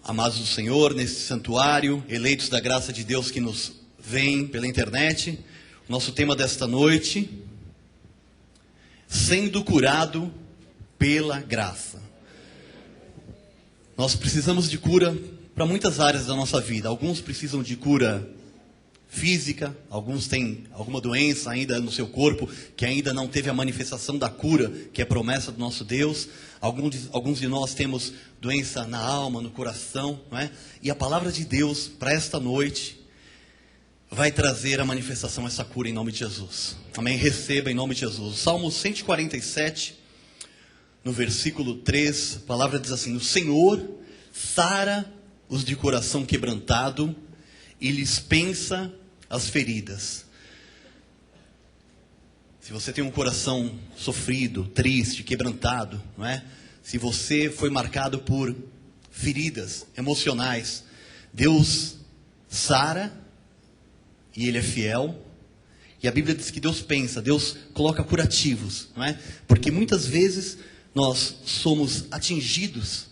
Amados do Senhor, nesse santuário, eleitos da graça de Deus que nos vêm pela internet, o nosso tema desta noite, sendo curado pela graça. Nós precisamos de cura para muitas áreas da nossa vida. Alguns precisam de cura física, alguns têm alguma doença ainda no seu corpo, que ainda não teve a manifestação da cura, que é promessa do nosso Deus. Alguns de nós temos doença na alma, no coração, não é? E a palavra de Deus para esta noite vai trazer a manifestação dessa cura em nome de Jesus. Amém? Receba em nome de Jesus. O Salmo 147, no versículo 3, a palavra diz assim: o Senhor sara os de coração quebrantado e lhes pensa as feridas. Se você tem um coração sofrido, triste, quebrantado, não é? Se você foi marcado por feridas emocionais, Deus sara e Ele é fiel. E a Bíblia diz que Deus pensa, Deus coloca curativos, não é? Porque muitas vezes nós somos atingidos,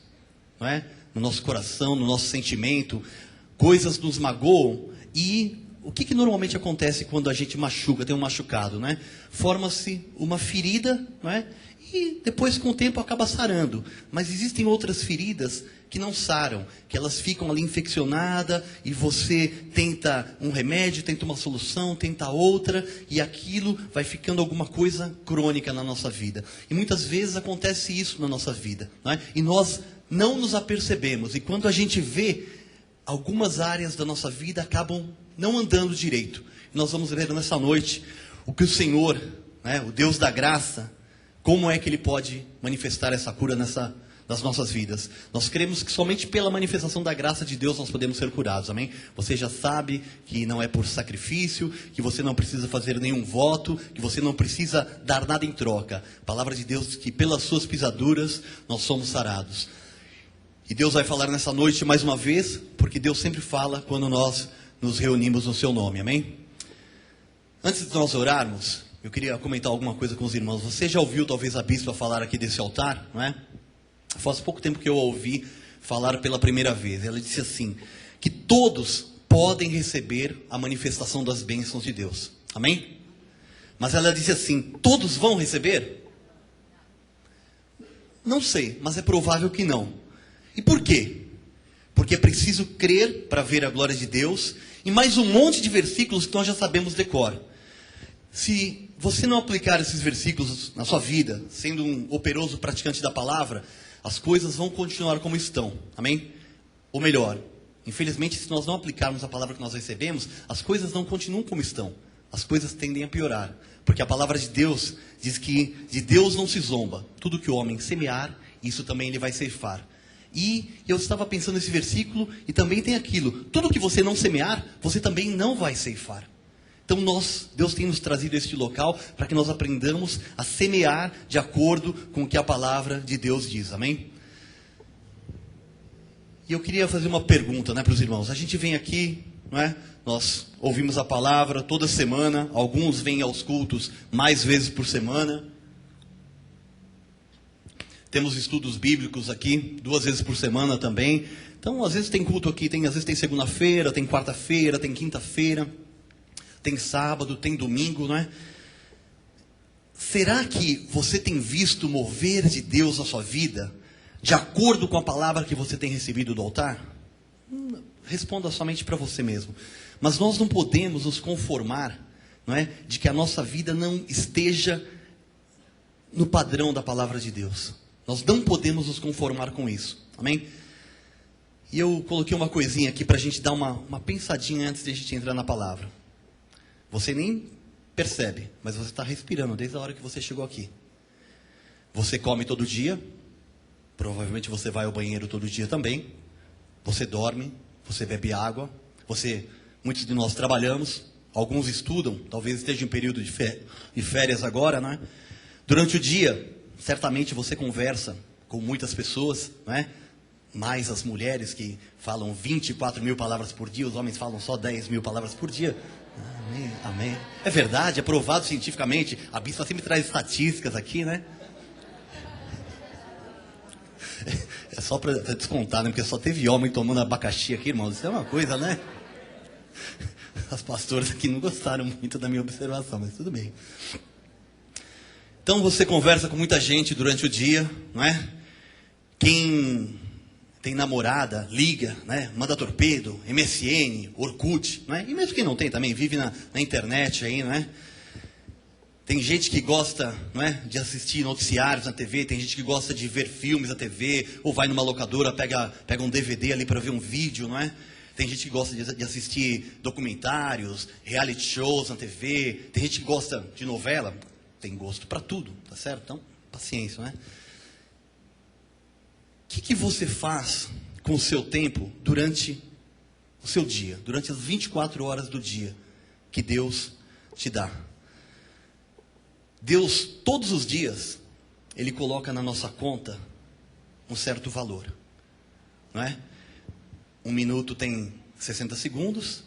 não é? No nosso coração, no nosso sentimento, coisas nos magoam. E o que normalmente acontece quando a gente machuca, tem um machucado, né? Forma-se uma ferida, não é? E depois com o tempo acaba sarando. Mas existem outras feridas que não saram, que elas ficam ali infeccionadas e você tenta um remédio, tenta uma solução, tenta outra, e aquilo vai ficando alguma coisa crônica na nossa vida. E muitas vezes acontece isso na nossa vida, não é? E nós não nos apercebemos. E quando a gente vê, algumas áreas da nossa vida acabam não andando direito. E nós vamos ver nessa noite o que o Senhor, né, o Deus da graça, como é que Ele pode manifestar essa cura nas nossas vidas. Nós cremos que somente pela manifestação da graça de Deus nós podemos ser curados, amém? Você já sabe que não é por sacrifício, que você não precisa fazer nenhum voto, que você não precisa dar nada em troca. A palavra de Deus diz que pelas suas pisaduras nós somos sarados. E Deus vai falar nessa noite mais uma vez, porque Deus sempre fala quando nós nos reunimos no seu nome, amém? Antes de nós orarmos, eu queria comentar alguma coisa com os irmãos. Você já ouviu talvez a bispa falar aqui desse altar, não é? Faz pouco tempo que eu ouvi falar pela primeira vez. Ela disse assim, que todos podem receber a manifestação das bênçãos de Deus, amém? Mas ela disse assim, todos vão receber? Não sei, mas é provável que não. E por quê? Porque é preciso crer para ver a glória de Deus, e mais um monte de versículos que nós já sabemos de cor. Se você não aplicar esses versículos na sua vida, sendo um operoso praticante da palavra, as coisas vão continuar como estão, amém? Ou melhor, infelizmente, se nós não aplicarmos a palavra que nós recebemos, as coisas não continuam como estão, as coisas tendem a piorar, porque a palavra de Deus diz que de Deus não se zomba, tudo que o homem semear, isso também ele vai ceifar. E eu estava pensando nesse versículo, e também tem aquilo, tudo que você não semear, você também não vai ceifar. Então Deus tem nos trazido a este local, para que nós aprendamos a semear de acordo com o que a palavra de Deus diz, amém? E eu queria fazer uma pergunta, né, para os irmãos. A gente vem aqui, não é? Nós ouvimos a palavra toda semana, alguns vêm aos cultos mais vezes por semana. Temos estudos bíblicos aqui, 2 vezes por semana também. Então, às vezes tem culto aqui, às vezes tem segunda-feira, tem quarta-feira, tem quinta-feira, tem sábado, tem domingo, não é? Será que você tem visto o mover de Deus na sua vida, de acordo com a palavra que você tem recebido do altar? Responda somente para você mesmo. Mas nós não podemos nos conformar, não é? De que a nossa vida não esteja no padrão da palavra de Deus. Nós não podemos nos conformar com isso, amém? E eu coloquei uma coisinha aqui para a gente dar uma pensadinha antes de a gente entrar na palavra. Você nem percebe, mas você está respirando desde a hora que você chegou aqui. Você come todo dia, provavelmente você vai ao banheiro todo dia também. Você dorme, você bebe água, muitos de nós trabalhamos, alguns estudam, talvez esteja em período de férias agora, né? Durante o dia, certamente você conversa com muitas pessoas, né? Mais as mulheres que falam 24 mil palavras por dia, os homens falam só 10 mil palavras por dia. Amém, amém. É verdade, é provado cientificamente. A bispa sempre traz estatísticas aqui, né? só para descontar, né? Porque só teve homem tomando abacaxi aqui, irmãos. Isso é uma coisa, né? As pastoras aqui não gostaram muito da minha observação, mas tudo bem. Então você conversa com muita gente durante o dia, não é? Quem tem namorada, liga, né? Manda torpedo, MSN, Orkut, não é? E mesmo quem não tem também, vive na internet aí, não é? Tem gente que gosta, não é, de assistir noticiários na TV, tem gente que gosta de ver filmes na TV, ou vai numa locadora, pega um DVD ali para ver um vídeo, não é? Tem gente que gosta de assistir documentários, reality shows na TV, tem gente que gosta de novela, tem gosto para tudo, tá certo? Então, paciência, não é? O que você faz com o seu tempo durante o seu dia, durante as 24 horas do dia que Deus te dá? Deus, todos os dias, Ele coloca na nossa conta um certo valor, não é? 1 minuto tem 60 segundos,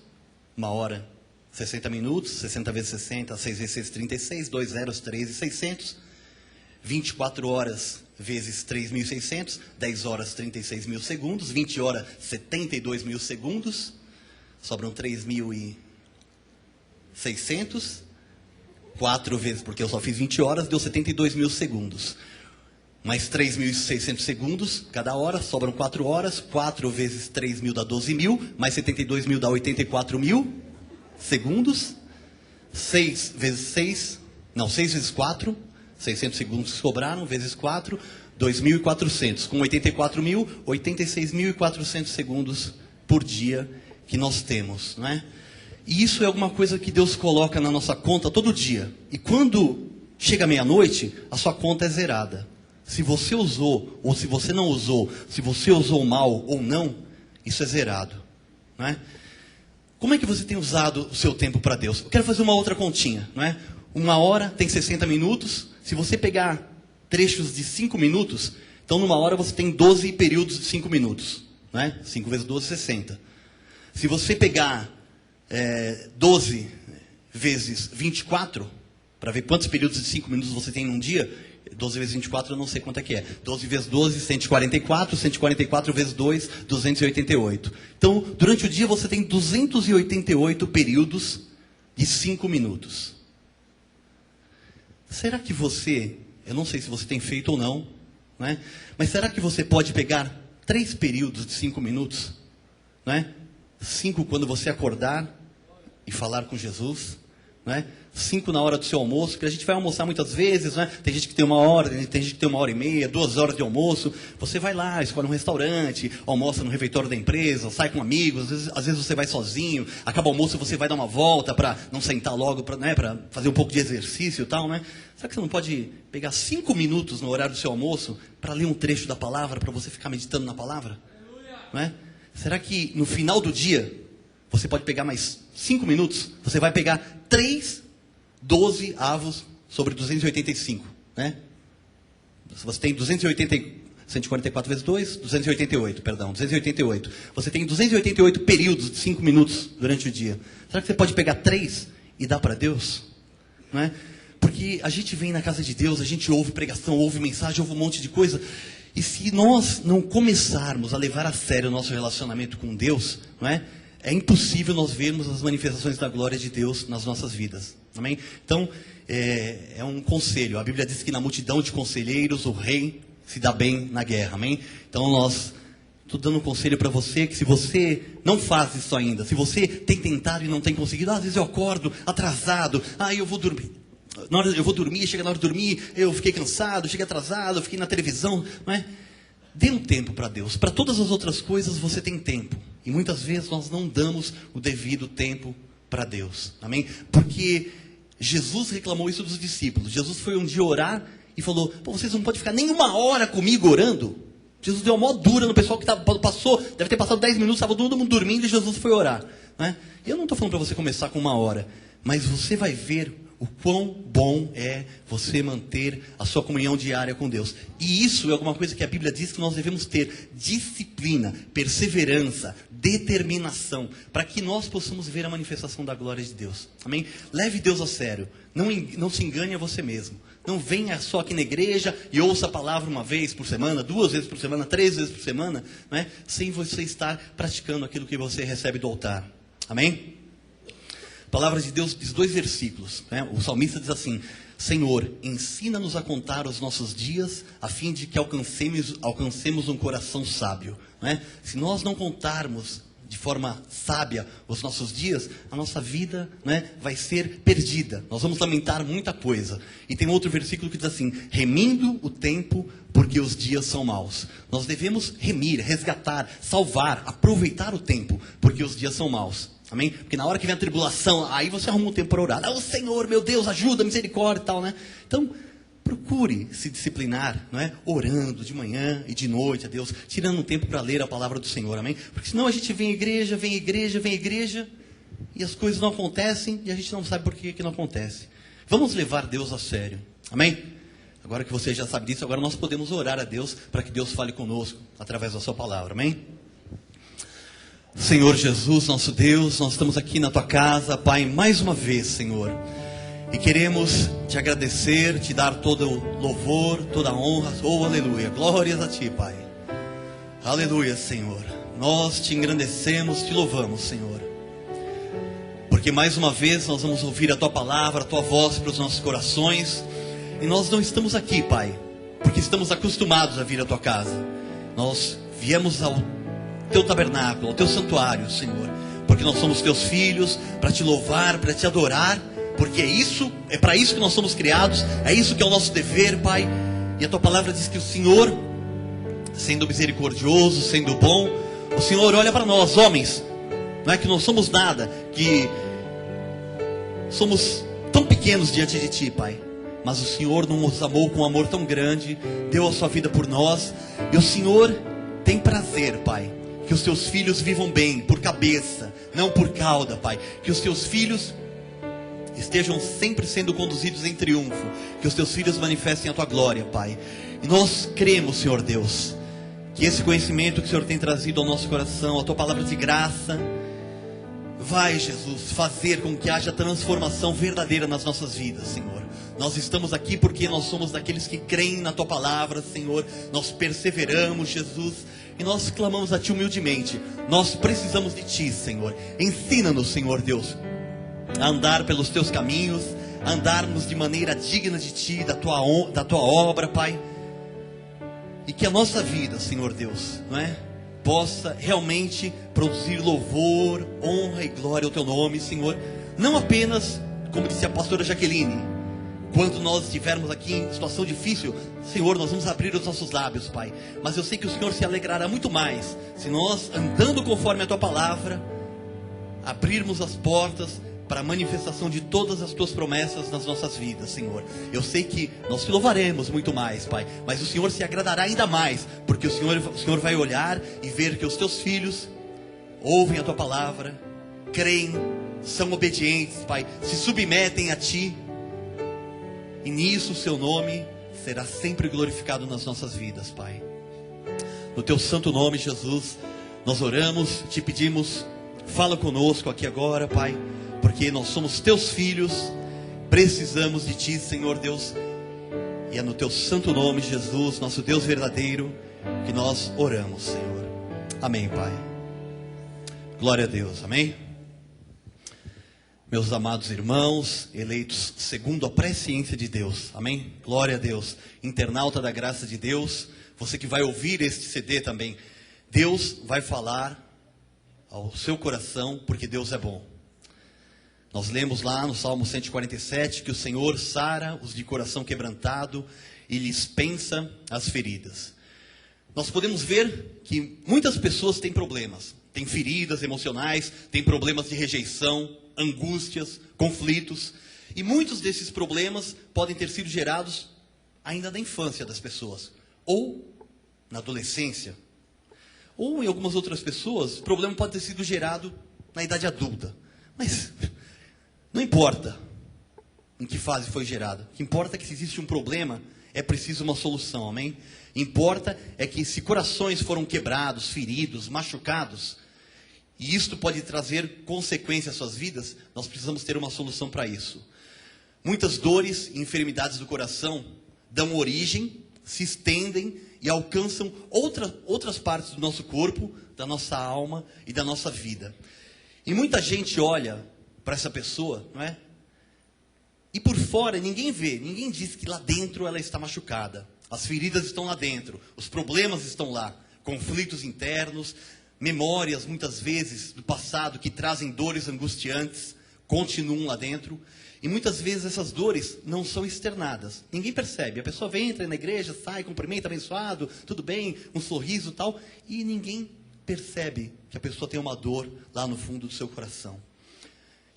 1 hora 60 minutos, 60 vezes 60, 6 vezes 6, 36, 2 zeros, 3.600, 24 horas vezes 3.600, 10 horas 36 mil segundos, 20 horas 72 mil segundos, sobram 3.600, 4 vezes, porque eu só fiz 20 horas, deu 72 mil segundos. Mais 3.600 segundos cada hora, sobram 4 horas. 4 vezes 3 mil dá 12 mil, mais 72 mil dá 84 mil segundos. 6 vezes 4, 600 segundos que sobraram, vezes 4, 2.400. Com 84 mil, 86.400 segundos por dia que nós temos, não é? E isso é alguma coisa que Deus coloca na nossa conta todo dia. E quando chega meia-noite, a sua conta é zerada. Se você usou ou se você não usou, se você usou mal ou não, isso é zerado, não é? Como é que você tem usado o seu tempo para Deus? Eu quero fazer uma outra continha, não é? 1 hora tem 60 minutos. Se você pegar trechos de 5 minutos, então numa hora você tem 12 períodos de 5 minutos, não é? 5 vezes 12, 60. Se você pegar 12 vezes 24, para ver quantos períodos de 5 minutos você tem num dia, 12 vezes 24 eu não sei quanto é que é. 12 vezes 12, 144, 144 vezes 2, 288. Então, durante o dia você tem 288 períodos de 5 minutos. Será que você, eu não sei se você tem feito ou não, né? Mas será que você pode pegar 3 períodos de 5 minutos, né? 5 quando você acordar e falar com Jesus, né? 5 na hora do seu almoço, que a gente vai almoçar muitas vezes, né? Tem gente que tem 1 hora, tem gente que tem 1h30, 2 horas de almoço. Você vai lá, escolhe um restaurante, almoça no refeitório da empresa, sai com amigos, às vezes você vai sozinho, acaba o almoço você vai dar uma volta para não sentar logo, para fazer um pouco de exercício e tal, né? Será que você não pode pegar 5 minutos no horário do seu almoço para ler um trecho da palavra, para você ficar meditando na palavra? Não é? Será que no final do dia você pode pegar mais 5 minutos? Você vai pegar 12 avos sobre 285, né? Você tem 144 vezes 2, 288. Você tem 288 períodos de 5 minutos durante o dia. Será que você pode pegar 3 e dar para Deus? Não é? Porque a gente vem na casa de Deus, a gente ouve pregação, ouve mensagem, ouve um monte de coisa. E se nós não começarmos a levar a sério o nosso relacionamento com Deus, não é? É impossível nós vermos as manifestações da glória de Deus nas nossas vidas. Amém? Então, é um conselho. A Bíblia diz que na multidão de conselheiros o rei se dá bem na guerra. Amém? Então, estou dando um conselho para você, que se você não faz isso ainda, se você tem tentado e não tem conseguido, às vezes eu acordo atrasado, eu vou dormir. Eu vou dormir, chega na hora de dormir, eu fiquei cansado, cheguei atrasado, eu fiquei na televisão, não é? Dê um tempo para Deus. Para todas as outras coisas você tem tempo. E muitas vezes nós não damos o devido tempo para Deus. Amém? Porque Jesus reclamou isso dos discípulos. Jesus foi um dia orar e falou: vocês não podem ficar nem 1 hora comigo orando? Jesus deu uma mó dura no pessoal que passou, deve ter passado 10 minutos, estava todo mundo dormindo e Jesus foi orar. Não é? Eu não estou falando para você começar com 1 hora, mas você vai ver o quão bom é você manter a sua comunhão diária com Deus. E isso é alguma coisa que a Bíblia diz que nós devemos ter: disciplina, perseverança, determinação, para que nós possamos ver a manifestação da glória de Deus. Amém? Leve Deus a sério. Não se engane a você mesmo. Não venha só aqui na igreja e ouça a palavra uma vez por semana, 2 vezes por semana, 3 vezes por semana, né? Sem você estar praticando aquilo que você recebe do altar. Amém? A palavra de Deus diz 2 versículos, né? O salmista diz assim: Senhor, ensina-nos a contar os nossos dias, a fim de que alcancemos um coração sábio, né? Se nós não contarmos de forma sábia os nossos dias, a nossa vida, né, vai ser perdida. Nós vamos lamentar muita coisa. E tem outro versículo que diz assim: remindo o tempo, porque os dias são maus. Nós devemos remir, resgatar, salvar, aproveitar o tempo, porque os dias são maus. Amém? Porque na hora que vem a tribulação, aí você arruma um tempo para orar. Ah, Senhor, meu Deus, ajuda, misericórdia e tal, né? Então, procure se disciplinar, não é? Orando de manhã e de noite a Deus, tirando um tempo para ler a palavra do Senhor, amém? Porque senão a gente vem igreja, e as coisas não acontecem, e a gente não sabe por que não acontece. Vamos levar Deus a sério, amém? Agora que você já sabe disso, agora nós podemos orar a Deus, para que Deus fale conosco, através da sua palavra, amém? Senhor Jesus, nosso Deus, nós estamos aqui na tua casa, Pai, mais uma vez, Senhor, e queremos te agradecer, te dar todo o louvor, toda a honra. Oh, aleluia, glórias a ti, Pai. Aleluia, Senhor. Nós te engrandecemos, te louvamos, Senhor, porque mais uma vez nós vamos ouvir a tua palavra, a tua voz para os nossos corações. E nós não estamos aqui, Pai, porque estamos acostumados a vir à tua casa. Nós viemos ao teu tabernáculo, ao teu santuário, Senhor, porque nós somos teus filhos, para te louvar, para te adorar, porque é para isso que nós somos criados, é isso que é o nosso dever, Pai. E a tua palavra diz que o Senhor, sendo misericordioso, sendo bom, o Senhor olha para nós, homens, não é que não somos nada, que somos tão pequenos diante de ti, Pai, mas o Senhor nos amou com um amor tão grande, deu a sua vida por nós, e o Senhor tem prazer, Pai, que os teus filhos vivam bem, por cabeça, não por cauda, Pai. Que os teus filhos estejam sempre sendo conduzidos em triunfo. Que os teus filhos manifestem a tua glória, Pai. E nós cremos, Senhor Deus, que esse conhecimento que o Senhor tem trazido ao nosso coração, a tua palavra de graça, vai, Jesus, fazer com que haja transformação verdadeira nas nossas vidas, Senhor. Nós estamos aqui porque nós somos daqueles que creem na tua palavra, Senhor. Nós perseveramos, Jesus, e nós clamamos a ti humildemente. Nós precisamos de ti, Senhor. Ensina-nos, Senhor Deus, a andar pelos teus caminhos, a andarmos de maneira digna de ti, da tua obra, Pai. E que a nossa vida, Senhor Deus, não é, possa realmente produzir louvor, honra e glória ao teu nome, Senhor. Não apenas, como disse a pastora Jaqueline, quando nós estivermos aqui em situação difícil, Senhor, nós vamos abrir os nossos lábios, Pai. Mas eu sei que o Senhor se alegrará muito mais se nós, andando conforme a tua palavra, abrirmos as portas para a manifestação de todas as tuas promessas nas nossas vidas, Senhor. Eu sei que nós te louvaremos muito mais, Pai, mas o Senhor se agradará ainda mais, porque o Senhor vai olhar e ver que os teus filhos ouvem a tua palavra, creem, são obedientes, Pai, se submetem a ti. E nisso o seu nome será sempre glorificado nas nossas vidas, Pai. No teu santo nome, Jesus, nós oramos, te pedimos, fala conosco aqui agora, Pai, porque nós somos teus filhos, precisamos de ti, Senhor Deus. E é no teu santo nome, Jesus, nosso Deus verdadeiro, que nós oramos, Senhor. Amém, Pai. Glória a Deus, amém. Meus amados irmãos, eleitos segundo a presciência de Deus, amém? Glória a Deus, internauta da graça de Deus, você que vai ouvir este CD também, Deus vai falar ao seu coração, porque Deus é bom. Nós lemos lá no Salmo 147, que o Senhor sara os de coração quebrantado e lhes pensa as feridas. Nós podemos ver que muitas pessoas têm problemas, têm feridas emocionais, têm problemas de rejeição, angústias, conflitos, e muitos desses problemas podem ter sido gerados ainda na infância das pessoas, ou na adolescência, ou em algumas outras pessoas, o problema pode ter sido gerado na idade adulta, mas não importa, em que fase foi gerado. O que importa é que se existe um problema, é preciso uma solução, amém? Importa é que se corações foram quebrados, feridos, machucados, e isto pode trazer consequências às suas vidas, nós precisamos ter uma solução para isso. Muitas dores e enfermidades do coração dão origem, se estendem e alcançam outras partes do nosso corpo, da nossa alma e da nossa vida. E muita gente olha para essa pessoa, não é? E por fora ninguém vê, ninguém diz que lá dentro ela está machucada. As feridas estão lá dentro, os problemas estão lá, conflitos internos, memórias muitas vezes do passado que trazem dores angustiantes, continuam lá dentro. E muitas vezes essas dores não são externadas. Ninguém percebe. A pessoa vem, entra na igreja, sai, cumprimenta, abençoado, tudo bem, um sorriso e tal. E ninguém percebe que a pessoa tem uma dor lá no fundo do seu coração.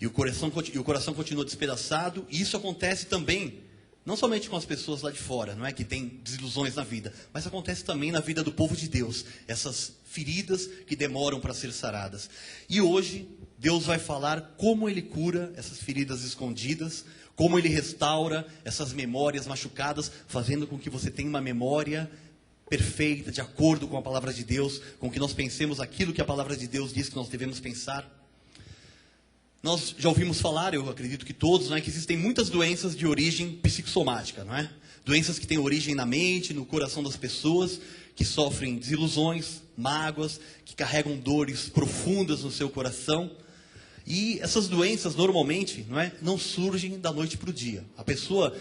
E o coração continua despedaçado. E isso acontece também, não somente com as pessoas lá de fora, não é, que tem desilusões na vida, mas acontece também na vida do povo de Deus. Essas feridas que demoram para ser saradas. E hoje Deus vai falar como Ele cura essas feridas escondidas, como Ele restaura essas memórias machucadas, fazendo com que você tenha uma memória perfeita, de acordo com a palavra de Deus, com que nós pensemos aquilo que a palavra de Deus diz que nós devemos pensar. Nós já ouvimos falar, eu acredito que todos, não é, que existem muitas doenças de origem psicossomática, não é? Doenças que têm origem na mente, no coração das pessoas, que sofrem desilusões, mágoas, que carregam dores profundas no seu coração. E essas doenças normalmente, não surgem da noite para o dia. A pessoa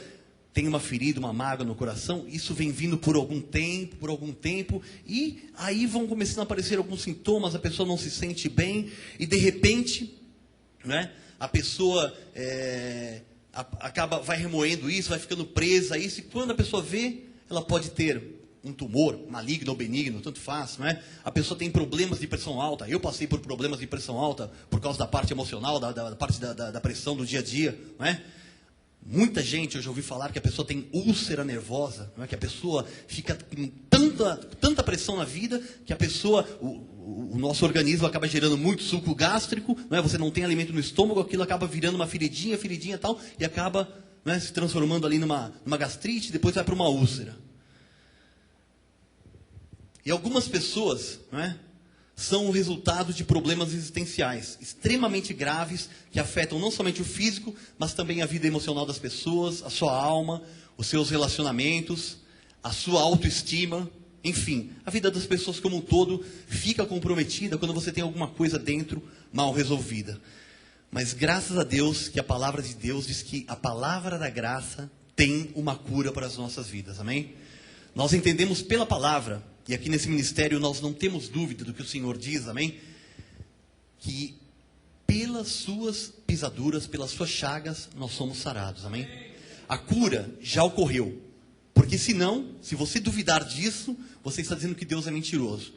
tem uma ferida, uma mágoa no coração, isso vem vindo por algum tempo, e aí vão começando a aparecer alguns sintomas, a pessoa não se sente bem, e de repente, a pessoa vai remoendo isso, vai ficando presa a isso, e quando a pessoa vê, ela pode ter um tumor, maligno ou benigno, tanto faz, A pessoa tem problemas de pressão alta. Eu passei por problemas de pressão alta por causa da parte emocional, da parte da pressão do dia a dia, Muita gente, eu já ouvi falar que a pessoa tem úlcera nervosa, que a pessoa fica com tanta pressão na vida, que a pessoa, o nosso organismo acaba gerando muito suco gástrico, Você não tem alimento no estômago, aquilo acaba virando uma feridinha e tal, e acaba se transformando ali numa gastrite, depois vai para uma úlcera. E algumas pessoas, são o resultado de problemas existenciais extremamente graves, que afetam não somente o físico, mas também a vida emocional das pessoas, a sua alma, os seus relacionamentos, a sua autoestima, enfim, a vida das pessoas como um todo fica comprometida quando você tem alguma coisa dentro mal resolvida. Mas graças a Deus que a palavra de Deus diz que a palavra da graça tem uma cura para as nossas vidas, amém? Nós entendemos pela palavra, e aqui nesse ministério nós não temos dúvida do que o Senhor diz, amém? Que pelas suas pisaduras, pelas suas chagas, nós somos sarados, amém? A cura já ocorreu, porque senão, se você duvidar disso, você está dizendo que Deus é mentiroso,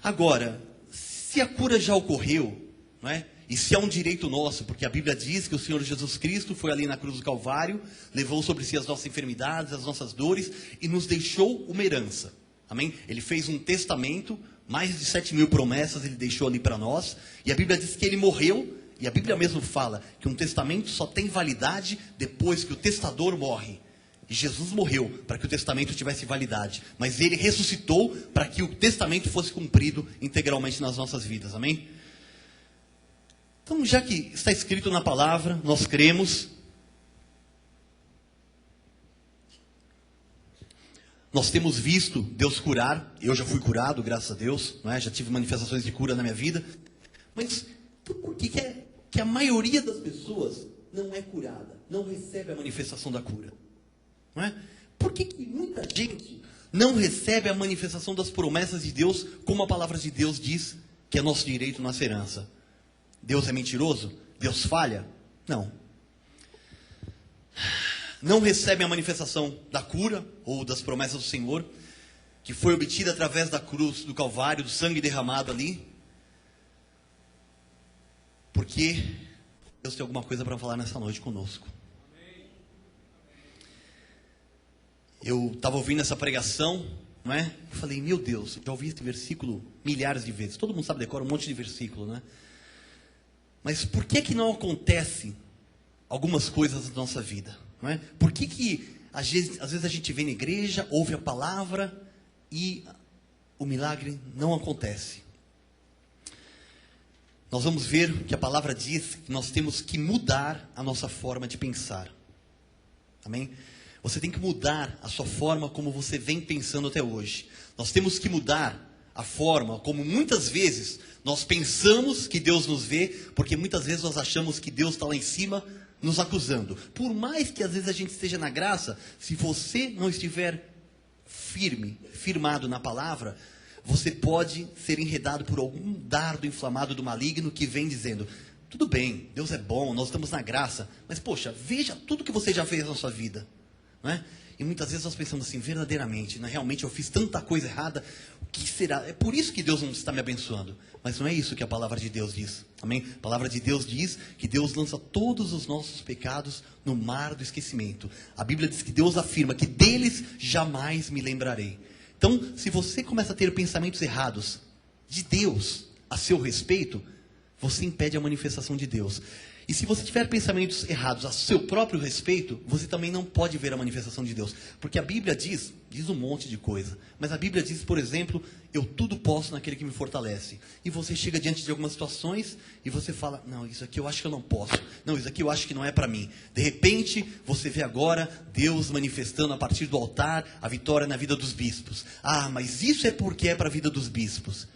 Agora, se a cura já ocorreu, e se é um direito nosso, porque a Bíblia diz que o Senhor Jesus Cristo foi ali na cruz do Calvário, levou sobre si as nossas enfermidades, as nossas dores, e nos deixou uma herança. Amém? Ele fez um testamento, mais de 7.000 promessas ele deixou ali para nós, e a Bíblia diz que ele morreu, e a Bíblia mesmo fala que um testamento só tem validade depois que o testador morre. E Jesus morreu para que o testamento tivesse validade, mas ele ressuscitou para que o testamento fosse cumprido integralmente nas nossas vidas, amém? Então, já que está escrito na palavra, nós cremos, nós temos visto Deus curar. Eu já fui curado, graças a Deus, já tive manifestações de cura na minha vida. Mas por que a maioria das pessoas não é curada, não recebe a manifestação da cura? Por que muita gente não recebe a manifestação das promessas de Deus, como a palavra de Deus diz que é nosso direito, nossa herança? Deus é mentiroso? Deus falha? Não. Não recebe a manifestação da cura ou das promessas do Senhor, que foi obtida através da cruz do Calvário, do sangue derramado ali, porque Deus tem alguma coisa para falar nessa noite conosco. Eu estava ouvindo essa pregação, Eu falei, meu Deus, já ouvi esse versículo milhares de vezes. Todo mundo sabe decorar um monte de versículo, Mas por que não acontece algumas coisas da nossa vida, não é? Por que às vezes a gente vem na igreja, ouve a palavra e o milagre não acontece? Nós vamos ver que a palavra diz que nós temos que mudar a nossa forma de pensar. Amém? Você tem que mudar a sua forma como você vem pensando até hoje. Nós temos que mudar a forma como muitas vezes nós pensamos que Deus nos vê, porque muitas vezes nós achamos que Deus está lá em cima nos acusando. Por mais que às vezes a gente esteja na graça, se você não estiver firmado na palavra, você pode ser enredado por algum dardo inflamado do maligno que vem dizendo: tudo bem, Deus é bom, nós estamos na graça, mas poxa, veja tudo que você já fez na sua vida, não é? E muitas vezes nós pensamos assim, verdadeiramente, realmente eu fiz tanta coisa errada, o que será? É por isso que Deus não está me abençoando. Mas não é isso que a palavra de Deus diz, amém? A palavra de Deus diz que Deus lança todos os nossos pecados no mar do esquecimento. A Bíblia diz que Deus afirma que deles jamais me lembrarei. Então, se você começa a ter pensamentos errados de Deus a seu respeito, você impede a manifestação de Deus. E se você tiver pensamentos errados a seu próprio respeito, você também não pode ver a manifestação de Deus. Porque a Bíblia diz um monte de coisa. Mas a Bíblia diz, por exemplo, eu tudo posso naquele que me fortalece. E você chega diante de algumas situações e você fala, não, isso aqui eu acho que eu não posso. Não, isso aqui eu acho que não é para mim. De repente, você vê agora Deus manifestando a partir do altar a vitória na vida dos bispos. Ah, mas isso é porque é para a vida dos bispos.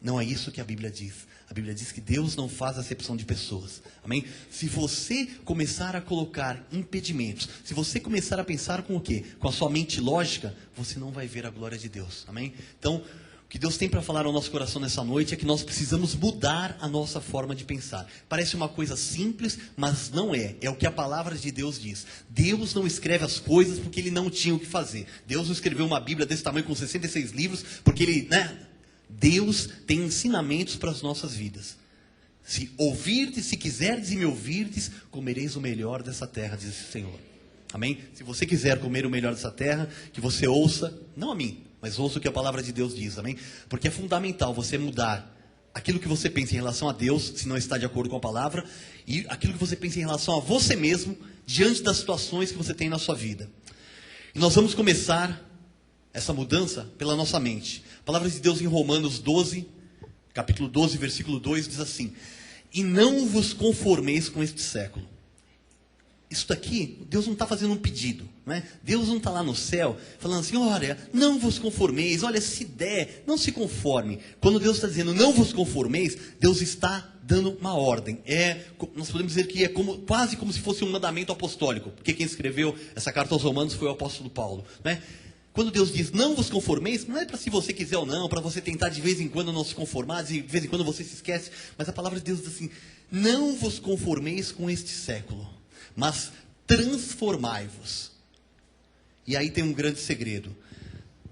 Não é isso que a Bíblia diz. A Bíblia diz que Deus não faz acepção de pessoas. Amém? Se você começar a colocar impedimentos, se você começar a pensar com o quê? Com a sua mente lógica, você não vai ver a glória de Deus. Amém? Então, o que Deus tem para falar ao nosso coração nessa noite é que nós precisamos mudar a nossa forma de pensar. Parece uma coisa simples, mas não é. É o que a palavra de Deus diz. Deus não escreve as coisas porque Ele não tinha o que fazer. Deus não escreveu uma Bíblia desse tamanho com 66 livros porque Ele, Deus tem ensinamentos para as nossas vidas. Se ouvirdes, se quiserdes e me ouvirdes, comereis o melhor dessa terra, diz o Senhor. Amém? Se você quiser comer o melhor dessa terra, que você ouça, não a mim, mas ouça o que a palavra de Deus diz, amém? Porque é fundamental você mudar aquilo que você pensa em relação a Deus, se não está de acordo com a palavra, e aquilo que você pensa em relação a você mesmo, diante das situações que você tem na sua vida. E nós vamos começar essa mudança pela nossa mente. A palavra de Deus em Romanos 12, capítulo 12, versículo 2, diz assim: e não vos conformeis com este século. Isso daqui, Deus não está fazendo um pedido, não é? Deus não está lá no céu falando assim, olha, não vos conformeis, olha, se der, não se conforme. Quando Deus está dizendo não vos conformeis, Deus está dando uma ordem. Nós podemos dizer que é quase como se fosse um mandamento apostólico, porque quem escreveu essa carta aos Romanos foi o apóstolo Paulo, não é? Quando Deus diz não vos conformeis, não é para se você quiser ou não, para você tentar de vez em quando não se conformar, de vez em quando você se esquece, mas a palavra de Deus diz assim, não vos conformeis com este século, mas transformai-vos. E aí tem um grande segredo.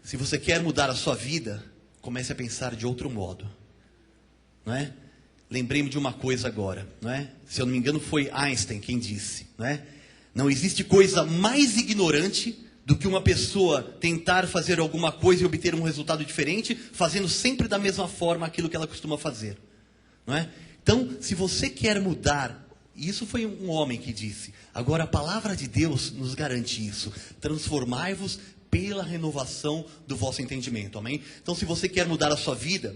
Se você quer mudar a sua vida, comece a pensar de outro modo, não é? Lembrei-me de uma coisa agora, não é? Se eu não me engano foi Einstein quem disse, não é? Não existe coisa mais ignorante do que uma pessoa tentar fazer alguma coisa e obter um resultado diferente, fazendo sempre da mesma forma aquilo que ela costuma fazer, não é? Então, se você quer mudar, isso foi um homem que disse, agora a palavra de Deus nos garante isso, transformai-vos pela renovação do vosso entendimento, amém? Então, se você quer mudar a sua vida,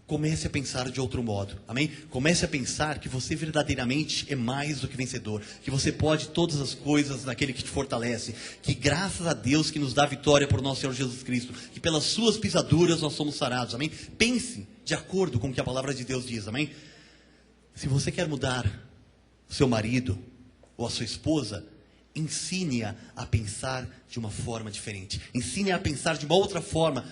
comece a pensar de outro modo, amém? Comece a pensar que você verdadeiramente é mais do que vencedor, que você pode todas as coisas naquele que te fortalece, que graças a Deus que nos dá vitória por nosso Senhor Jesus Cristo, que pelas suas pisaduras nós somos sarados, amém? Pense de acordo com o que a palavra de Deus diz, amém? Se você quer mudar o seu marido ou a sua esposa, ensine-a a pensar de uma forma diferente, ensine-a a pensar de uma outra forma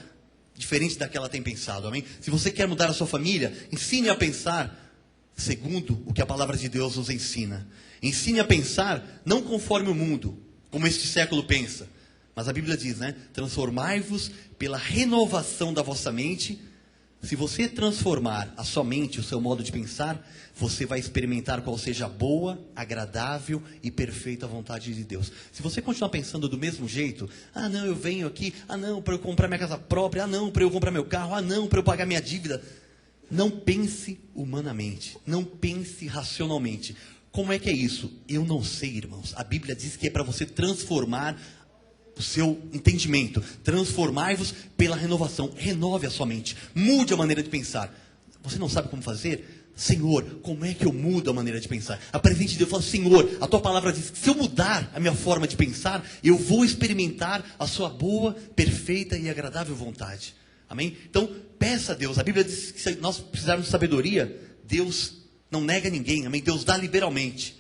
diferente da que ela tem pensado, amém? Se você quer mudar a sua família, ensine a pensar segundo o que a palavra de Deus nos ensina. Ensine a pensar não conforme o mundo, como este século pensa. Mas a Bíblia diz, transformai-vos pela renovação da vossa mente. Se você transformar a sua mente, o seu modo de pensar, você vai experimentar qual seja a boa, agradável e perfeita vontade de Deus. Se você continuar pensando do mesmo jeito, não, eu venho aqui, não, para eu comprar minha casa própria, não, para eu comprar meu carro, não, para eu pagar minha dívida. Não pense humanamente, não pense racionalmente. Como é que é isso? Eu não sei, irmãos. A Bíblia diz que é para você transformar o seu entendimento. Transformai-vos pela renovação. Renove a sua mente. Mude a maneira de pensar. Você não sabe como fazer? Senhor, como é que eu mudo a maneira de pensar? Apresente Deus e fala, Senhor, a tua palavra diz que se eu mudar a minha forma de pensar, eu vou experimentar a sua boa, perfeita e agradável vontade. Amém? Então, peça a Deus. A Bíblia diz que se nós precisarmos de sabedoria, Deus não nega ninguém. Amém? Deus dá liberalmente.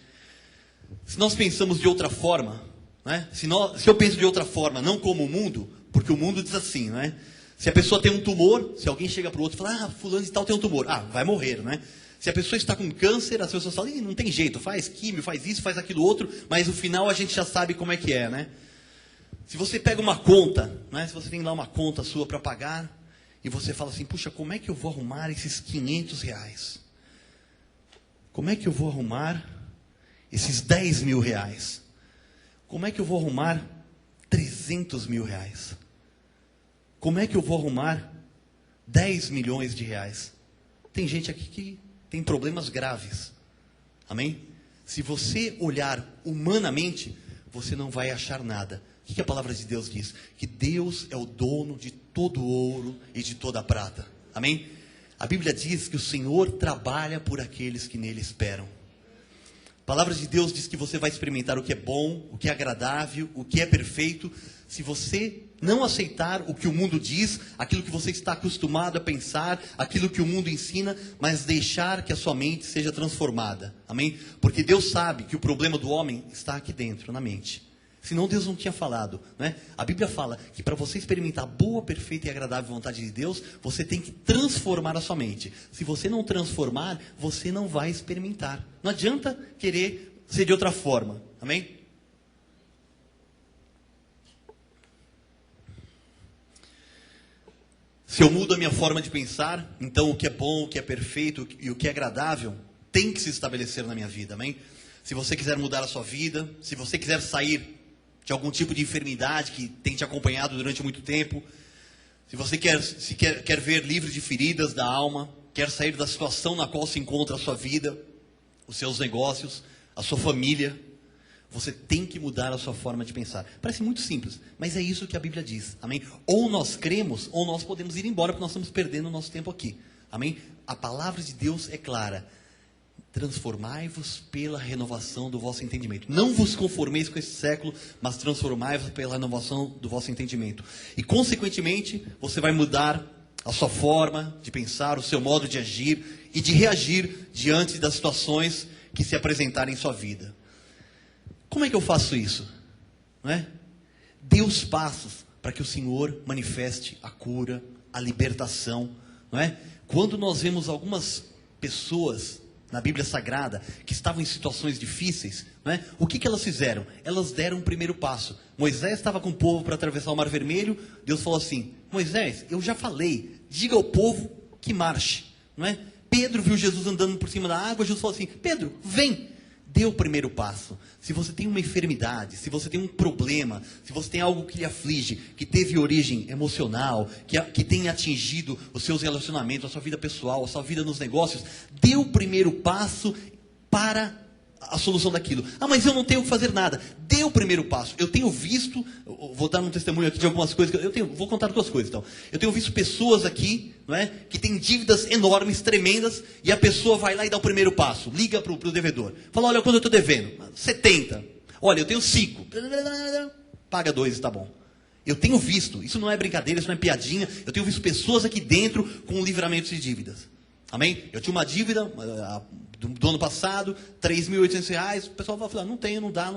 Se nós pensamos de outra forma, né? Se eu penso de outra forma, não como o mundo, porque o mundo diz assim, né? Se a pessoa tem um tumor, se alguém chega para o outro e fala, fulano de tal tem um tumor, vai morrer, né? Se a pessoa está com câncer, as pessoas falam, não tem jeito, faz químio, faz isso, faz aquilo outro, mas no final a gente já sabe como é que é, né? Se você pega uma conta, né? Se você tem lá uma conta sua para pagar, e você fala assim, puxa, como é que eu vou arrumar esses R$500? Como é que eu vou arrumar esses R$10.000? Como é que eu vou arrumar R$300.000? Como é que eu vou arrumar R$10 milhões? Tem gente aqui que tem problemas graves. Amém? Se você olhar humanamente, você não vai achar nada. O que a palavra de Deus diz? Que Deus é o dono de todo ouro e de toda prata. Amém? A Bíblia diz que o Senhor trabalha por aqueles que nele esperam. A palavra de Deus diz que você vai experimentar o que é bom, o que é agradável, o que é perfeito, se você não aceitar o que o mundo diz, aquilo que você está acostumado a pensar, aquilo que o mundo ensina, mas deixar que a sua mente seja transformada. Amém? Porque Deus sabe que o problema do homem está aqui dentro, na mente. Senão Deus não tinha falado, né? A Bíblia fala que para você experimentar a boa, perfeita e agradável vontade de Deus, você tem que transformar a sua mente. Se você não transformar, você não vai experimentar. Não adianta querer ser de outra forma. Amém? Se eu mudo a minha forma de pensar, então o que é bom, o que é perfeito e o que é agradável tem que se estabelecer na minha vida. Amém? Se você quiser mudar a sua vida, se você quiser sair de algum tipo de enfermidade que tem te acompanhado durante muito tempo, se você quer ver livre de feridas da alma, quer sair da situação na qual se encontra a sua vida, os seus negócios, a sua família, você tem que mudar a sua forma de pensar. Parece muito simples, mas é isso que a Bíblia diz. Amém? Ou nós cremos, ou nós podemos ir embora, porque nós estamos perdendo o nosso tempo aqui. Amém? A palavra de Deus é clara. Transformai-vos pela renovação do vosso entendimento. Não vos conformeis com esse século, mas transformai-vos pela renovação do vosso entendimento. E, consequentemente, você vai mudar a sua forma de pensar, o seu modo de agir e de reagir diante das situações que se apresentarem em sua vida. Como é que eu faço isso? Não é? Dê os passos para que o Senhor manifeste a cura, a libertação. Não é? Quando nós vemos algumas pessoas na Bíblia Sagrada, que estavam em situações difíceis, né? O que elas fizeram? Elas deram o primeiro passo. Moisés estava com o povo para atravessar o Mar Vermelho, Deus falou assim, Moisés, eu já falei, diga ao povo que marche. Não é? Pedro viu Jesus andando por cima da água, Jesus falou assim, Pedro, vem. Dê o primeiro passo. Se você tem uma enfermidade, se você tem um problema, se você tem algo que lhe aflige, que teve origem emocional, que tem atingido os seus relacionamentos, a sua vida pessoal, a sua vida nos negócios, dê o primeiro passo para a solução daquilo. Mas eu não tenho que fazer nada. Dê o primeiro passo. Eu tenho visto, vou dar um testemunho aqui de algumas coisas, vou contar duas coisas então. Eu tenho visto pessoas aqui, não é, que têm dívidas enormes, tremendas, e a pessoa vai lá e dá o primeiro passo. Liga para o devedor. Fala, olha, quanto eu estou devendo? 70. Olha, eu tenho 5. Paga 2, está bom. Eu tenho visto, isso não é brincadeira, isso não é piadinha, eu tenho visto pessoas aqui dentro com livramentos de dívidas. Amém? Eu tinha uma dívida do ano passado, R$3.800, o pessoal vai falar, não tenho, não dá.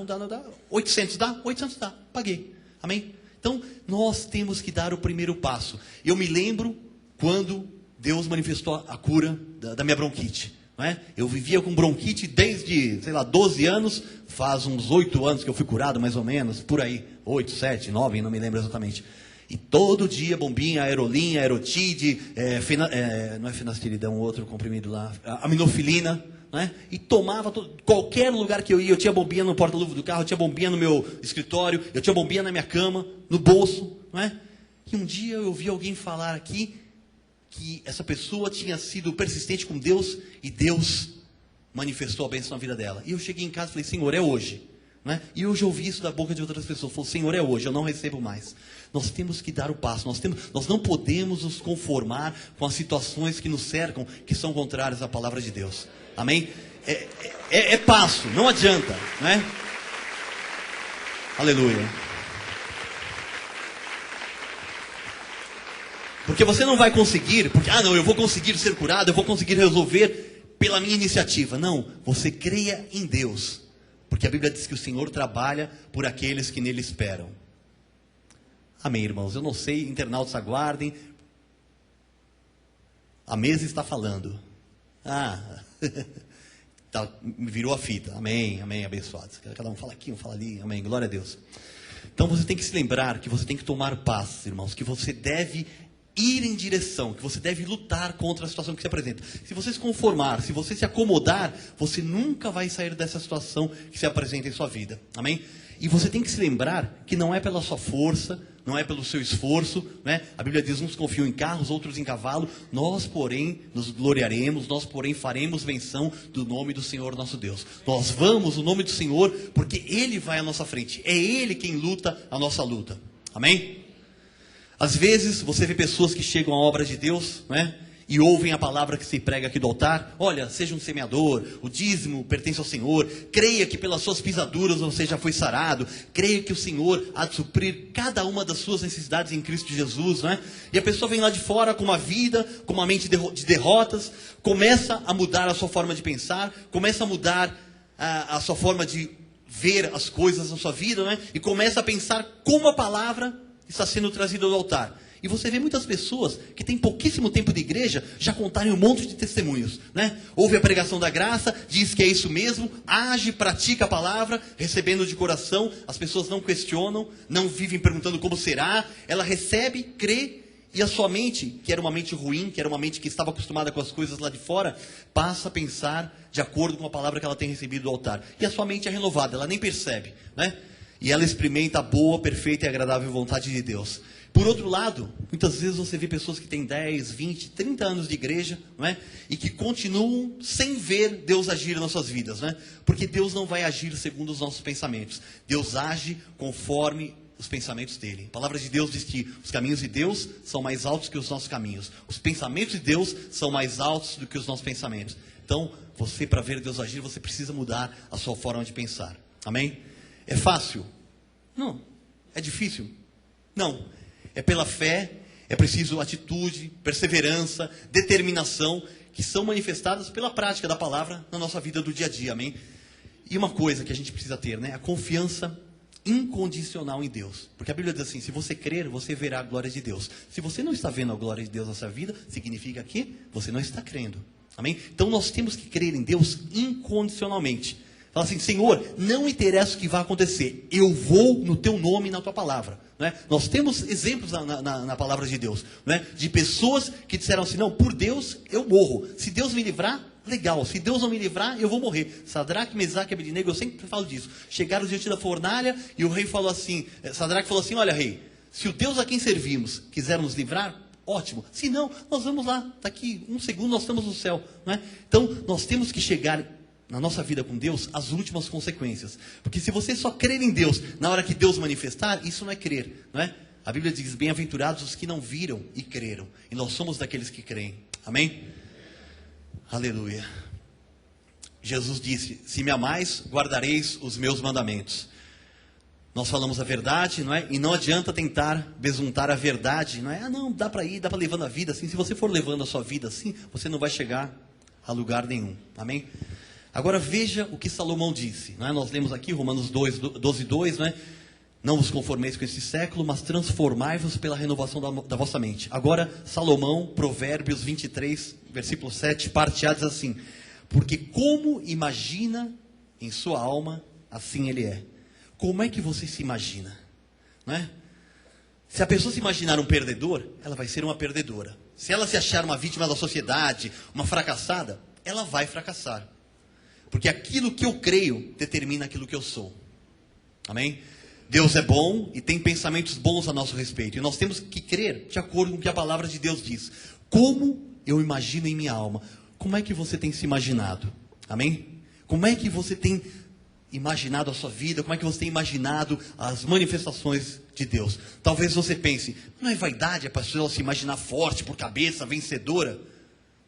800 dá? 800 dá, paguei. Amém? Então, nós temos que dar o primeiro passo. Eu me lembro quando Deus manifestou a cura da minha bronquite. Não é? Eu vivia com bronquite desde, 12 anos, faz uns 8 anos que eu fui curado, mais ou menos, por aí, 8, 7, 9, não me lembro exatamente. E todo dia, bombinha, aerolinha, aerotide, não é finasterida, é um outro comprimido lá, aminofilina, né? E tomava, qualquer lugar que eu ia, eu tinha bombinha no porta-luva do carro, eu tinha bombinha no meu escritório, eu tinha bombinha na minha cama, no bolso, não é? E um dia eu ouvi alguém falar aqui, que essa pessoa tinha sido persistente com Deus, e Deus manifestou a bênção na vida dela. E eu cheguei em casa e falei, Senhor, é hoje. Né? E hoje eu ouvi isso da boca de outras pessoas. Falei, Senhor, é hoje, eu não recebo mais. Nós temos que dar o passo. Nós não podemos nos conformar com as situações que nos cercam, que são contrárias à palavra de Deus. Amém? É passo, não adianta. Né? Aleluia. Porque você não vai conseguir, porque, eu vou conseguir ser curado, eu vou conseguir resolver pela minha iniciativa. Não, você creia em Deus. Porque a Bíblia diz que o Senhor trabalha por aqueles que nele esperam. Amém, irmãos? Eu não sei, internautas aguardem. A mesa está falando. Me virou a fita. Amém, amém, abençoados. Cada um fala aqui, um fala ali. Amém, glória a Deus. Então você tem que se lembrar que você tem que tomar paz, irmãos. Que você deve ir em direção, que você deve lutar contra a situação que se apresenta. Se você se conformar, se você se acomodar, você nunca vai sair dessa situação que se apresenta em sua vida. Amém? E você tem que se lembrar que não é pela sua força, não é pelo seu esforço, né? A Bíblia diz, uns confiam em carros, outros em cavalo. Nós, porém, nos gloriaremos, nós, porém, faremos menção do nome do Senhor nosso Deus. Nós vamos no nome do Senhor, porque Ele vai à nossa frente. É Ele quem luta a nossa luta. Amém? Às vezes, você vê pessoas que chegam à obra de Deus, né? E ouvem a palavra que se prega aqui do altar. Olha, seja um semeador, o dízimo pertence ao Senhor. Creia que pelas suas pisaduras você já foi sarado. Creia que o Senhor há de suprir cada uma das suas necessidades em Cristo Jesus, né? E a pessoa vem lá de fora com uma vida, com uma mente de derrotas. Começa a mudar a sua forma de pensar. Começa a mudar a sua forma de ver as coisas na sua vida, né? E começa a pensar como a palavra está sendo trazida ao altar. E você vê muitas pessoas que têm pouquíssimo tempo de igreja já contarem um monte de testemunhos, né? Ouve a pregação da graça, diz que é isso mesmo, age, pratica a palavra, recebendo de coração. As pessoas não questionam, não vivem perguntando como será. Ela recebe, crê, e a sua mente, que era uma mente ruim, que era uma mente que estava acostumada com as coisas lá de fora, passa a pensar de acordo com a palavra que ela tem recebido do altar. E a sua mente é renovada, ela nem percebe, né? E ela experimenta a boa, perfeita e agradável vontade de Deus. Por outro lado, muitas vezes você vê pessoas que têm 10, 20, 30 anos de igreja, não é? E que continuam sem ver Deus agir nas suas vidas, não é? Porque Deus não vai agir segundo os nossos pensamentos. Deus age conforme os pensamentos dele. A palavra de Deus diz que os caminhos de Deus são mais altos que os nossos caminhos. Os pensamentos de Deus são mais altos do que os nossos pensamentos. Então, você, para ver Deus agir, você precisa mudar a sua forma de pensar. Amém? É fácil? Não. É difícil? Não. É pela fé, é preciso atitude, perseverança, determinação, que são manifestadas pela prática da palavra na nossa vida do dia a dia, amém? E uma coisa que a gente precisa ter, né? A confiança incondicional em Deus. Porque a Bíblia diz assim, se você crer, você verá a glória de Deus. Se você não está vendo a glória de Deus na sua vida, significa que você não está crendo, amém? Então nós temos que crer em Deus incondicionalmente. Fala assim, Senhor, não interessa o que vai acontecer, eu vou no teu nome e na tua palavra. Não é? Nós temos exemplos na palavra de Deus, não é? De pessoas que disseram assim, não, por Deus eu morro, se Deus me livrar, legal, se Deus não me livrar, eu vou morrer. Sadraque, Mesaque e Abednego, eu sempre falo disso, chegaram diante da fornalha e o rei falou assim, Sadraque falou assim, olha rei, se o Deus a quem servimos quiser nos livrar, ótimo, se não, nós vamos lá, daqui um segundo nós estamos no céu, não é? Então nós temos que chegar na nossa vida com Deus, as últimas consequências. Porque se você só crer em Deus na hora que Deus manifestar, isso não é crer, não é? A Bíblia diz, bem-aventurados os que não viram e creram. E nós somos daqueles que creem. Amém? Aleluia. Jesus disse, se me amais, guardareis os meus mandamentos. Nós falamos a verdade, não é? E não adianta tentar besuntar a verdade, não é? Não, dá para ir, dá para levando a vida assim. Se você for levando a sua vida assim, você não vai chegar a lugar nenhum. Amém? Agora veja o que Salomão disse, não é? Nós lemos aqui Romanos 12:2, não é? Não vos conformeis com esse século, mas transformai-vos pela renovação da vossa mente. Agora Salomão, Provérbios 23, versículo 7, parte A diz assim, porque como imagina em sua alma, assim ele é. Como é que você se imagina? Não é? Se a pessoa se imaginar um perdedor, ela vai ser uma perdedora. Se ela se achar uma vítima da sociedade, uma fracassada, ela vai fracassar. Porque aquilo que eu creio determina aquilo que eu sou. Amém? Deus é bom e tem pensamentos bons a nosso respeito. E nós temos que crer de acordo com o que a palavra de Deus diz. Como eu imagino em minha alma? Como é que você tem se imaginado? Amém? Como é que você tem imaginado a sua vida? Como é que você tem imaginado as manifestações de Deus? Talvez você pense, não é vaidade a pessoa se imaginar forte, por cabeça, vencedora?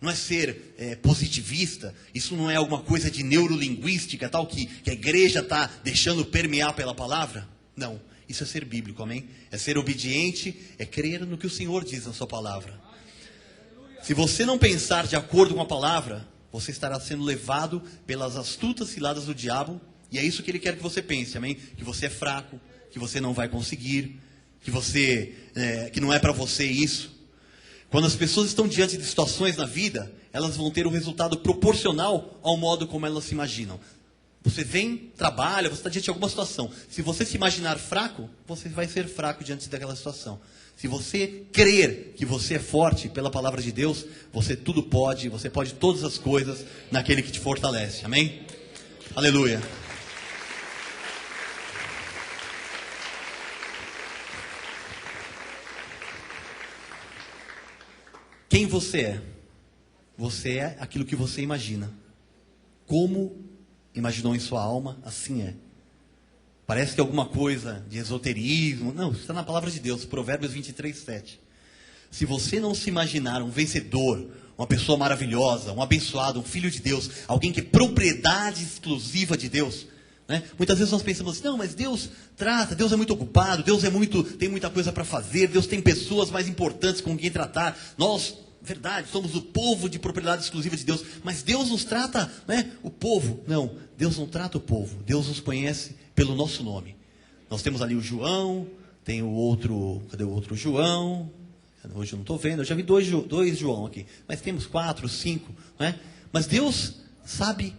Não é ser positivista? Isso não é alguma coisa de neurolinguística, tal, que a igreja está deixando permear pela palavra? Não, isso é ser bíblico, amém? É ser obediente, é crer no que o Senhor diz na sua palavra. Se você não pensar de acordo com a palavra, você estará sendo levado pelas astutas ciladas do diabo, e é isso que ele quer que você pense, amém? Que você é fraco, que você não vai conseguir, que não é para você isso. Quando as pessoas estão diante de situações na vida, elas vão ter um resultado proporcional ao modo como elas se imaginam. Você vem, trabalha, você está diante de alguma situação. Se você se imaginar fraco, você vai ser fraco diante daquela situação. Se você crer que você é forte pela palavra de Deus, você tudo pode, você pode todas as coisas naquele que te fortalece. Amém? Aleluia. Quem você é? Você é aquilo que você imagina. Como imaginou em sua alma, assim é. Parece que é alguma coisa de esoterismo. Não, está na palavra de Deus, Provérbios 23, 7. Se você não se imaginar um vencedor, uma pessoa maravilhosa, um abençoado, um filho de Deus, alguém que é propriedade exclusiva de Deus, né? Muitas vezes nós pensamos assim, não, mas Deus trata, Deus é muito ocupado, Deus tem muita coisa para fazer, Deus tem pessoas mais importantes com quem tratar. Nós, verdade, somos o povo de propriedade exclusiva de Deus, mas Deus nos trata, né, o povo. Não, Deus não trata o povo, Deus nos conhece pelo nosso nome. Nós temos ali o João, tem o outro, cadê o outro João? Hoje eu não estou vendo, eu já vi dois João aqui, mas temos 4, 5, né? Mas Deus sabe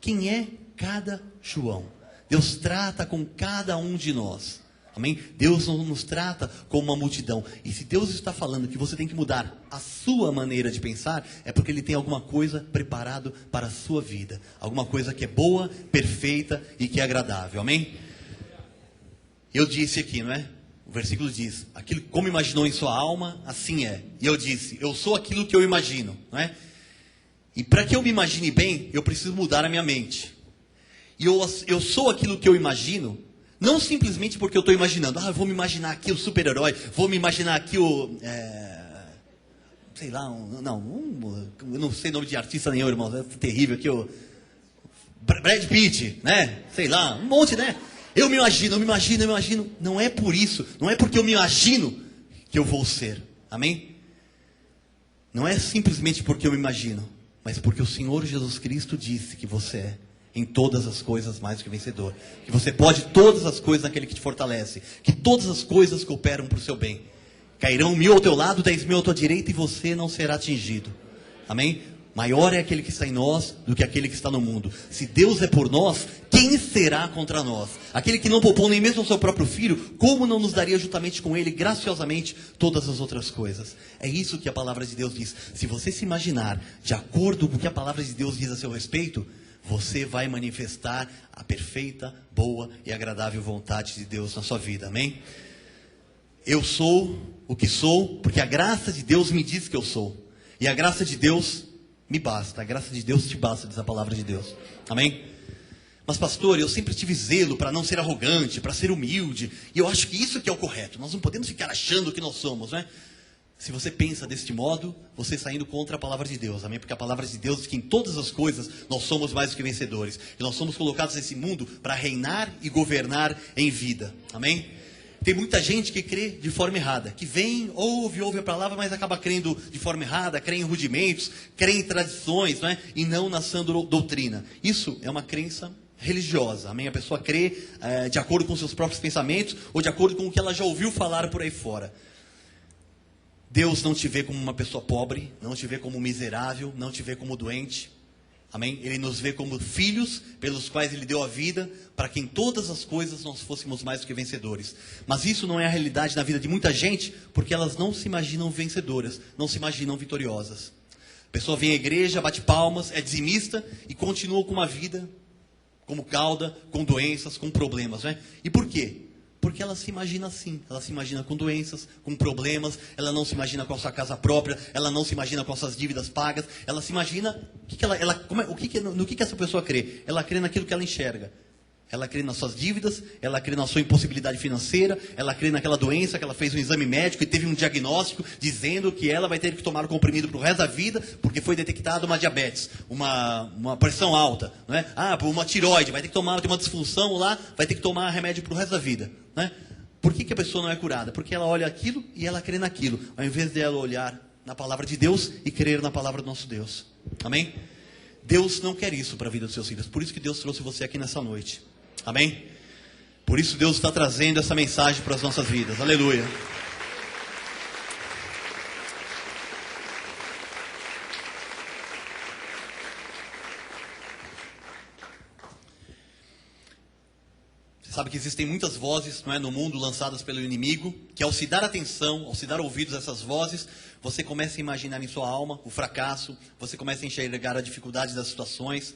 quem é cada João. Deus trata com cada um de nós. Amém? Deus não nos trata como uma multidão. E se Deus está falando que você tem que mudar a sua maneira de pensar, é porque Ele tem alguma coisa preparado para a sua vida. Alguma coisa que é boa, perfeita e que é agradável. Amém? Eu disse aqui, não é? O versículo diz, aquilo como imaginou em sua alma, assim é. E eu disse, eu sou aquilo que eu imagino, não é? E para que eu me imagine bem, eu preciso mudar a minha mente. E eu sou aquilo que eu imagino, não simplesmente porque eu estou imaginando, eu vou me imaginar aqui o super-herói, vou me imaginar aqui o, sei lá, eu não sei nome de artista nenhum, irmão, é terrível aqui, o Brad Pitt, né, sei lá, um monte, né, eu me imagino, não é por isso, não é porque eu me imagino que eu vou ser, amém? Não é simplesmente porque eu me imagino, mas porque o Senhor Jesus Cristo disse que você é. Em todas as coisas mais do que vencedor. Que você pode todas as coisas naquele que te fortalece. Que todas as coisas cooperam para o seu bem. Cairão 1000 ao teu lado, 10.000 à tua direita e você não será atingido. Amém? Maior é aquele que está em nós do que aquele que está no mundo. Se Deus é por nós, quem será contra nós? Aquele que não poupou nem mesmo o seu próprio filho, como não nos daria juntamente com ele, graciosamente, todas as outras coisas? É isso que a palavra de Deus diz. Se você se imaginar de acordo com o que a palavra de Deus diz a seu respeito, você vai manifestar a perfeita, boa e agradável vontade de Deus na sua vida, amém? Eu sou o que sou, porque a graça de Deus me diz que eu sou. E a graça de Deus me basta, a graça de Deus te basta, diz a palavra de Deus, amém? Mas pastor, eu sempre tive zelo para não ser arrogante, para ser humilde, e eu acho que isso que é o correto, nós não podemos ficar achando que nós somos, né? Se você pensa deste modo, você está indo contra a palavra de Deus, amém? Porque a palavra de Deus diz que em todas as coisas nós somos mais do que vencedores. E nós somos colocados nesse mundo para reinar e governar em vida, amém? Tem muita gente que crê de forma errada, que vem, ouve a palavra, mas acaba crendo de forma errada, crê em rudimentos, crê em tradições, não é? E não na sã doutrina. Isso é uma crença religiosa, amém? A pessoa crê de acordo com seus próprios pensamentos ou de acordo com o que ela já ouviu falar por aí fora. Deus não te vê como uma pessoa pobre, não te vê como miserável, não te vê como doente, amém? Ele nos vê como filhos pelos quais Ele deu a vida, para que em todas as coisas nós fôssemos mais do que vencedores. Mas isso não é a realidade na vida de muita gente, porque elas não se imaginam vencedoras, não se imaginam vitoriosas. A pessoa vem à igreja, bate palmas, é dizimista e continua com uma vida como cauda, com doenças, com problemas, né? E por quê? Porque ela se imagina assim, ela se imagina com doenças, com problemas, ela não se imagina com a sua casa própria, ela não se imagina com as suas dívidas pagas, ela se imagina, no que essa pessoa crê? Ela crê naquilo que ela enxerga. Ela crê nas suas dívidas, ela crê na sua impossibilidade financeira, ela crê naquela doença que ela fez um exame médico e teve um diagnóstico dizendo que ela vai ter que tomar o comprimido para o resto da vida porque foi detectada uma diabetes, uma pressão alta, não é? Uma tireoide, vai ter que tomar, tem uma disfunção lá, vai ter que tomar remédio para o resto da vida, não é? Por que a pessoa não é curada? Porque ela olha aquilo e ela crê naquilo, ao invés de ela olhar na palavra de Deus e crer na palavra do nosso Deus. Amém? Deus não quer isso para a vida dos seus filhos, por isso que Deus trouxe você aqui nessa noite. Amém? Por isso Deus está trazendo essa mensagem para as nossas vidas. Aleluia. Você sabe que existem muitas vozes, não é, no mundo lançadas pelo inimigo, que ao se dar atenção, ao se dar ouvidos a essas vozes, você começa a imaginar em sua alma o fracasso, você começa a enxergar a dificuldade das situações.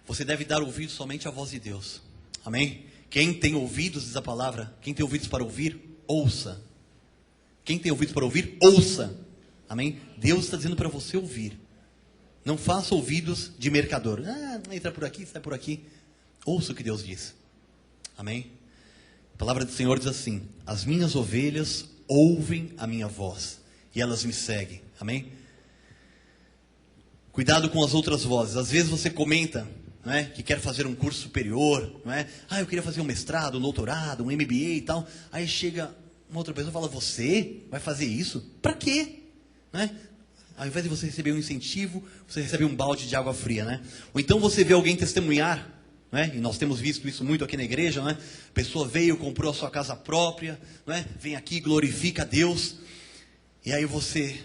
Você deve dar ouvido somente à voz de Deus. Amém? Quem tem ouvidos, diz a palavra, quem tem ouvidos para ouvir, ouça. Quem tem ouvidos para ouvir, ouça. Amém? Deus está dizendo para você ouvir. Não faça ouvidos de mercador. Entra por aqui, sai por aqui. Ouça o que Deus diz. Amém? A palavra do Senhor diz assim: as minhas ovelhas ouvem a minha voz e elas me seguem. Amém? Cuidado com as outras vozes. Às vezes você comenta, não é, que quer fazer um curso superior, não é? Eu queria fazer um mestrado, um doutorado, um MBA e tal. Aí chega uma outra pessoa e fala: você vai fazer isso? Para quê? Não é? Ao invés de você receber um incentivo, você recebe um balde de água fria, né? Ou então você vê alguém testemunhar, não é? E nós temos visto isso muito aqui na igreja, não é? A pessoa veio, comprou a sua casa própria, não é? Vem aqui, glorifica a Deus. E aí você,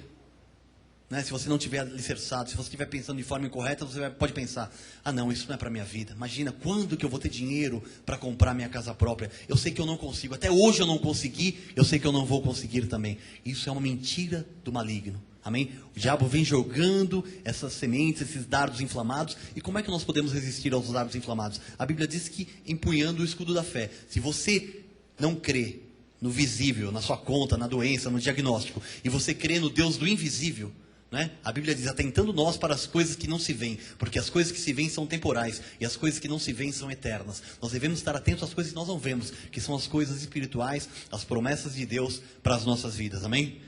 né, se você não tiver alicerçado, se você estiver pensando de forma incorreta, você pode pensar: não, isso não é para a minha vida. Imagina, quando que eu vou ter dinheiro para comprar minha casa própria? Eu sei que eu não consigo, até hoje eu não consegui, eu sei que eu não vou conseguir também. Isso é uma mentira do maligno. Amém? O diabo vem jogando essas sementes, esses dardos inflamados. E como é que nós podemos resistir aos dardos inflamados? A Bíblia diz que empunhando o escudo da fé. Se você não crê no visível, na sua conta, na doença, no diagnóstico, e você crê no Deus do invisível, né? A Bíblia diz: atentando nós para as coisas que não se veem, porque as coisas que se veem são temporais, e as coisas que não se veem são eternas. Nós devemos estar atentos às coisas que nós não vemos, que são as coisas espirituais, as promessas de Deus para as nossas vidas. Amém?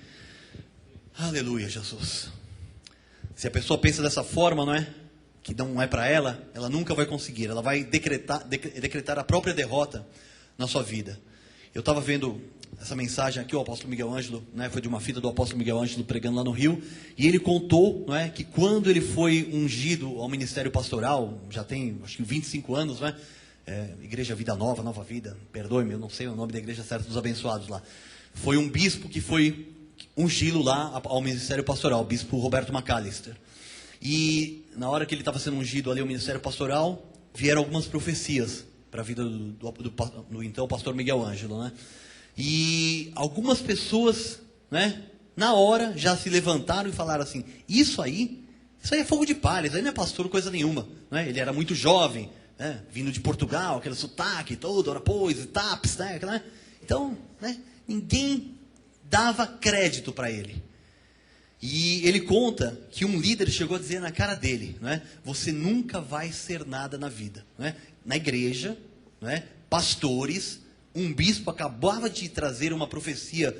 Aleluia, Jesus. Se a pessoa pensa dessa forma, não é? Que não é para ela, ela nunca vai conseguir. Ela vai decretar a própria derrota na sua vida. Eu estava vendo essa mensagem aqui, o apóstolo Miguel Ângelo, né, foi de uma fita do apóstolo Miguel Ângelo pregando lá no Rio, e ele contou, não é, que quando ele foi ungido ao ministério pastoral, já tem acho que 25 anos, não é? Igreja Vida Nova, Nova Vida, perdoe-me, eu não sei o nome da igreja certa dos abençoados lá. Foi um bispo que foi ungí-lo lá ao ministério pastoral, o bispo Roberto McAllister. E na hora que ele estava sendo ungido ali ao ministério pastoral, vieram algumas profecias para a vida do então pastor Miguel Ângelo, né? E algumas pessoas, né, na hora já se levantaram e falaram assim: isso aí é fogo de palha, isso aí não é pastor coisa nenhuma, né? Ele era muito jovem, né, vindo de Portugal, aquele sotaque todo, ora pois, taps, né? Então, né, ninguém dava crédito para ele. E ele conta que um líder chegou a dizer na cara dele, né, você nunca vai ser nada na vida, né? Na igreja, né, pastores, um bispo acabava de trazer uma profecia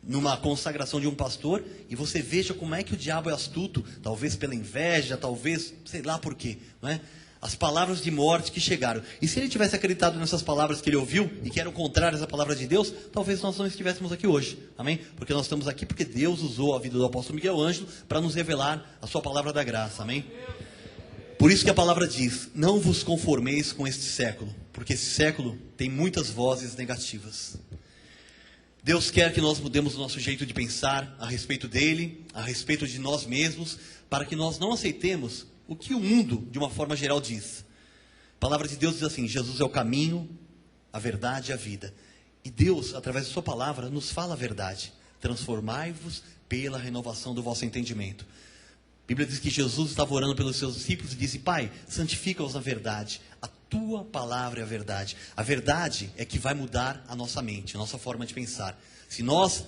numa consagração de um pastor, e você veja como é que o diabo é astuto, talvez pela inveja, talvez, sei lá por quê, não é? As palavras de morte que chegaram. E se ele tivesse acreditado nessas palavras que ele ouviu, e que eram contrárias à palavra de Deus, talvez nós não estivéssemos aqui hoje. Amém? Porque nós estamos aqui porque Deus usou a vida do apóstolo Miguel Ângelo para nos revelar a sua palavra da graça. Amém? Por isso que a palavra diz: não vos conformeis com este século, porque esse século tem muitas vozes negativas. Deus quer que nós mudemos o nosso jeito de pensar a respeito dele, a respeito de nós mesmos, para que nós não aceitemos o que o mundo, de uma forma geral, diz. A palavra de Deus diz assim: Jesus é o caminho, a verdade e a vida. E Deus, através da sua palavra, nos fala a verdade. Transformai-vos pela renovação do vosso entendimento. A Bíblia diz que Jesus estava orando pelos seus discípulos e disse: Pai, santifica-os na verdade. A tua palavra é a verdade. A verdade é que vai mudar a nossa mente, a nossa forma de pensar. Se nós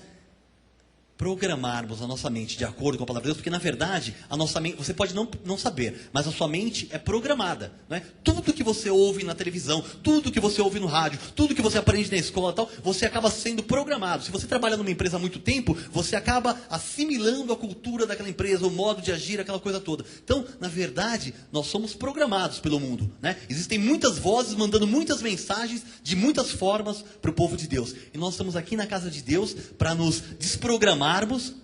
programarmos a nossa mente de acordo com a palavra de Deus, porque na verdade, a nossa mente, você pode não saber, mas a sua mente é programada, não é? Tudo que você ouve na televisão, tudo que você ouve no rádio, tudo que você aprende na escola e tal, você acaba sendo programado. Se você trabalha numa empresa há muito tempo, você acaba assimilando a cultura daquela empresa, o modo de agir, aquela coisa toda. Então, na verdade, nós somos programados pelo mundo, né? Existem muitas vozes mandando muitas mensagens de muitas formas para o povo de Deus. E nós estamos aqui na casa de Deus para nos desprogramar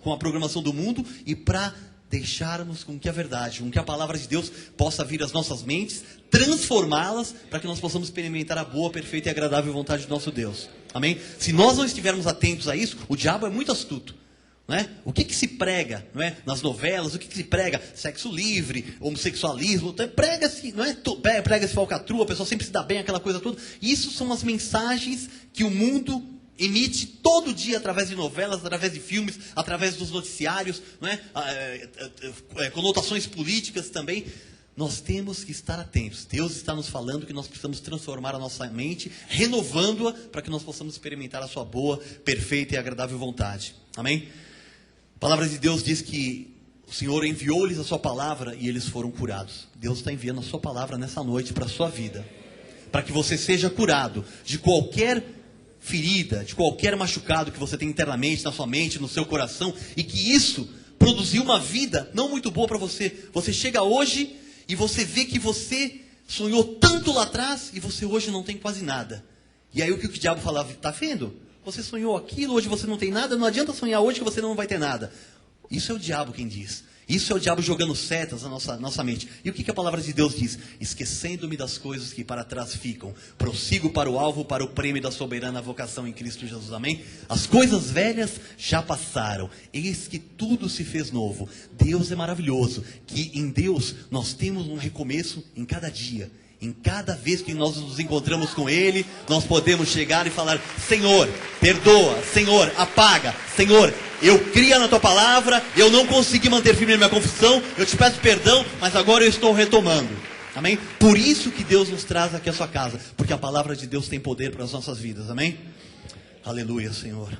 com a programação do mundo e para deixarmos com que a verdade, com que a palavra de Deus possa vir às nossas mentes, transformá-las para que nós possamos experimentar a boa, perfeita e agradável vontade do nosso Deus. Amém? Se nós não estivermos atentos a isso, o diabo é muito astuto. Não é? O que se prega, não é? Nas novelas, o que se prega? Sexo livre, homossexualismo, prega-se, não é? Prega-se falcatrua, a pessoa sempre se dá bem, aquela coisa toda. Isso são as mensagens que o mundo emite todo dia através de novelas, através de filmes, através dos noticiários, não é? Conotações políticas também. Nós temos que estar atentos. Deus está nos falando que nós precisamos transformar a nossa mente, renovando-a, para que nós possamos experimentar a sua boa, perfeita e agradável vontade. Amém? A palavra de Deus diz que o Senhor enviou-lhes a sua palavra e eles foram curados. Deus está enviando a sua palavra nessa noite para a sua vida, para que você seja curado de qualquer ferida, de qualquer machucado que você tem internamente, na sua mente, no seu coração, e que isso produziu uma vida não muito boa para você. Você chega hoje e você vê que você sonhou tanto lá atrás e você hoje não tem quase nada. E aí o que o diabo falava? Está vendo? Você sonhou aquilo, hoje você não tem nada, não adianta sonhar hoje que você não vai ter nada. Isso é o diabo quem diz. Isso é o diabo jogando setas na nossa mente. E o que a palavra de Deus diz? Esquecendo-me das coisas que para trás ficam, prossigo para o alvo, para o prêmio da soberana vocação em Cristo Jesus. Amém? As coisas velhas já passaram, eis que tudo se fez novo. Deus é maravilhoso, que em Deus nós temos um recomeço em cada dia. Em cada vez que nós nos encontramos com Ele, nós podemos chegar e falar: Senhor, perdoa, Senhor, apaga, Senhor, eu cria na Tua palavra, eu não consegui manter firme na minha confissão, eu te peço perdão, mas agora eu estou retomando. Amém? Por isso que Deus nos traz aqui à sua casa, porque a palavra de Deus tem poder para as nossas vidas. Amém? Aleluia, Senhor.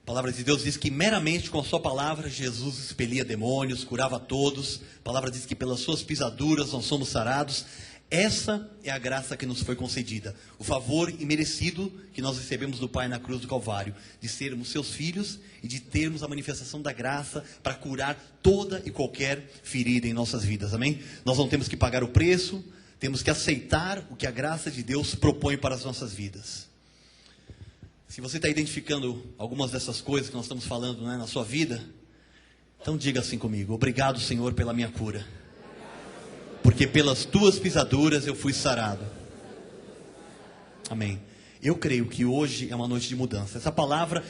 A palavra de Deus diz que meramente com a sua palavra Jesus expelia demônios, curava todos. A palavra diz que pelas suas pisaduras nós somos sarados. Essa é a graça que nos foi concedida, o favor imerecido que nós recebemos do Pai na cruz do Calvário, de sermos seus filhos e de termos a manifestação da graça para curar toda e qualquer ferida em nossas vidas. Amém? Nós não temos que pagar o preço, temos que aceitar o que a graça de Deus propõe para as nossas vidas. Se você está identificando algumas dessas coisas que nós estamos falando, né, na sua vida, então diga assim comigo: obrigado, Senhor, pela minha cura, porque pelas tuas pisaduras eu fui sarado. Amém. Eu creio que hoje é uma noite de mudança. Essa palavra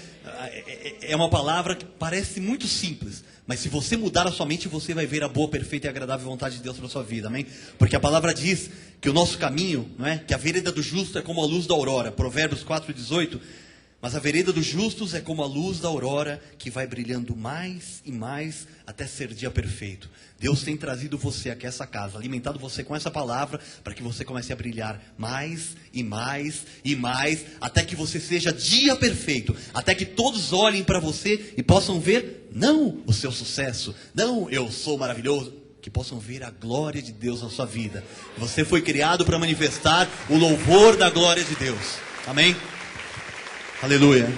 é uma palavra que parece muito simples, mas se você mudar a sua mente, você vai ver a boa, perfeita e agradável vontade de Deus para a sua vida. Amém? Porque a palavra diz que o nosso caminho, não é? Que a vereda do justo é como a luz da aurora. Provérbios 4:18. Mas a vereda dos justos é como a luz da aurora, que vai brilhando mais e mais até ser dia perfeito. Deus tem trazido você aqui a essa casa, alimentado você com essa palavra, para que você comece a brilhar mais e mais e mais, até que você seja dia perfeito, até que todos olhem para você e possam ver, não o seu sucesso, não eu sou maravilhoso, que possam ver a glória de Deus na sua vida. Você foi criado para manifestar o louvor da glória de Deus. Amém? Aleluia.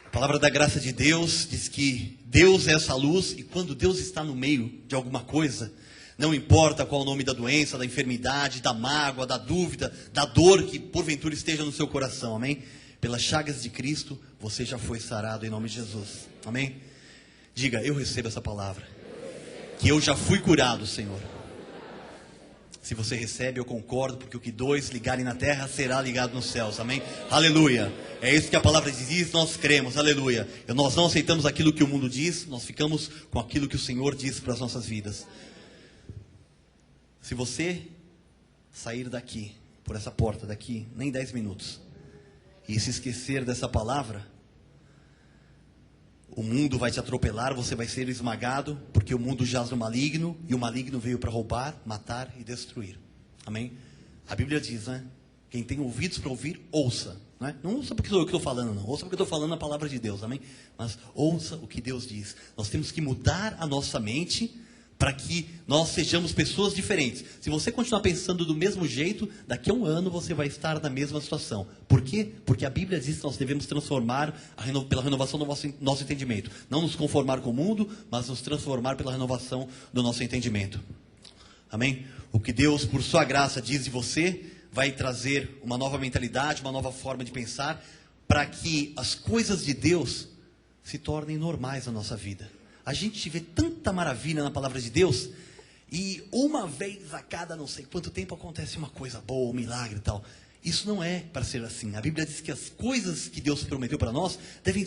A palavra da graça de Deus diz que Deus é essa luz, e quando Deus está no meio de alguma coisa, não importa qual o nome da doença, da enfermidade, da mágoa, da dúvida, da dor que porventura esteja no seu coração, amém? Pelas chagas de Cristo, você já foi sarado em nome de Jesus, amém? Diga: eu recebo essa palavra, que eu já fui curado, Senhor. Se você recebe, eu concordo, porque o que dois ligarem na terra será ligado nos céus, amém? Aleluia. É isso que a palavra diz, nós cremos, aleluia. Nós não aceitamos aquilo que o mundo diz, nós ficamos com aquilo que o Senhor diz para as nossas vidas. Se você sair daqui, por essa porta daqui, nem 10 minutos, e se esquecer dessa palavra, o mundo vai te atropelar, você vai ser esmagado, porque o mundo jaz no maligno, e o maligno veio para roubar, matar e destruir. Amém? A Bíblia diz, né? Quem tem ouvidos para ouvir, ouça. Não ouça porque sou eu que estou falando, não. Ouça porque eu estou falando a palavra de Deus, amém? Mas ouça o que Deus diz. Nós temos que mudar a nossa mente para que nós sejamos pessoas diferentes. Se você continuar pensando do mesmo jeito, daqui a um ano você vai estar na mesma situação. Por quê? Porque a Bíblia diz que nós devemos transformar pela renovação do nosso entendimento. Não nos conformar com o mundo, mas nos transformar pela renovação do nosso entendimento. Amém? O que Deus, por sua graça, diz de você, vai trazer uma nova mentalidade, uma nova forma de pensar, para que as coisas de Deus se tornem normais na nossa vida. A gente vê tanta maravilha na palavra de Deus, e uma vez a cada não sei quanto tempo acontece uma coisa boa, um milagre e tal. Isso não é para ser assim. A Bíblia diz que as coisas que Deus prometeu para nós devem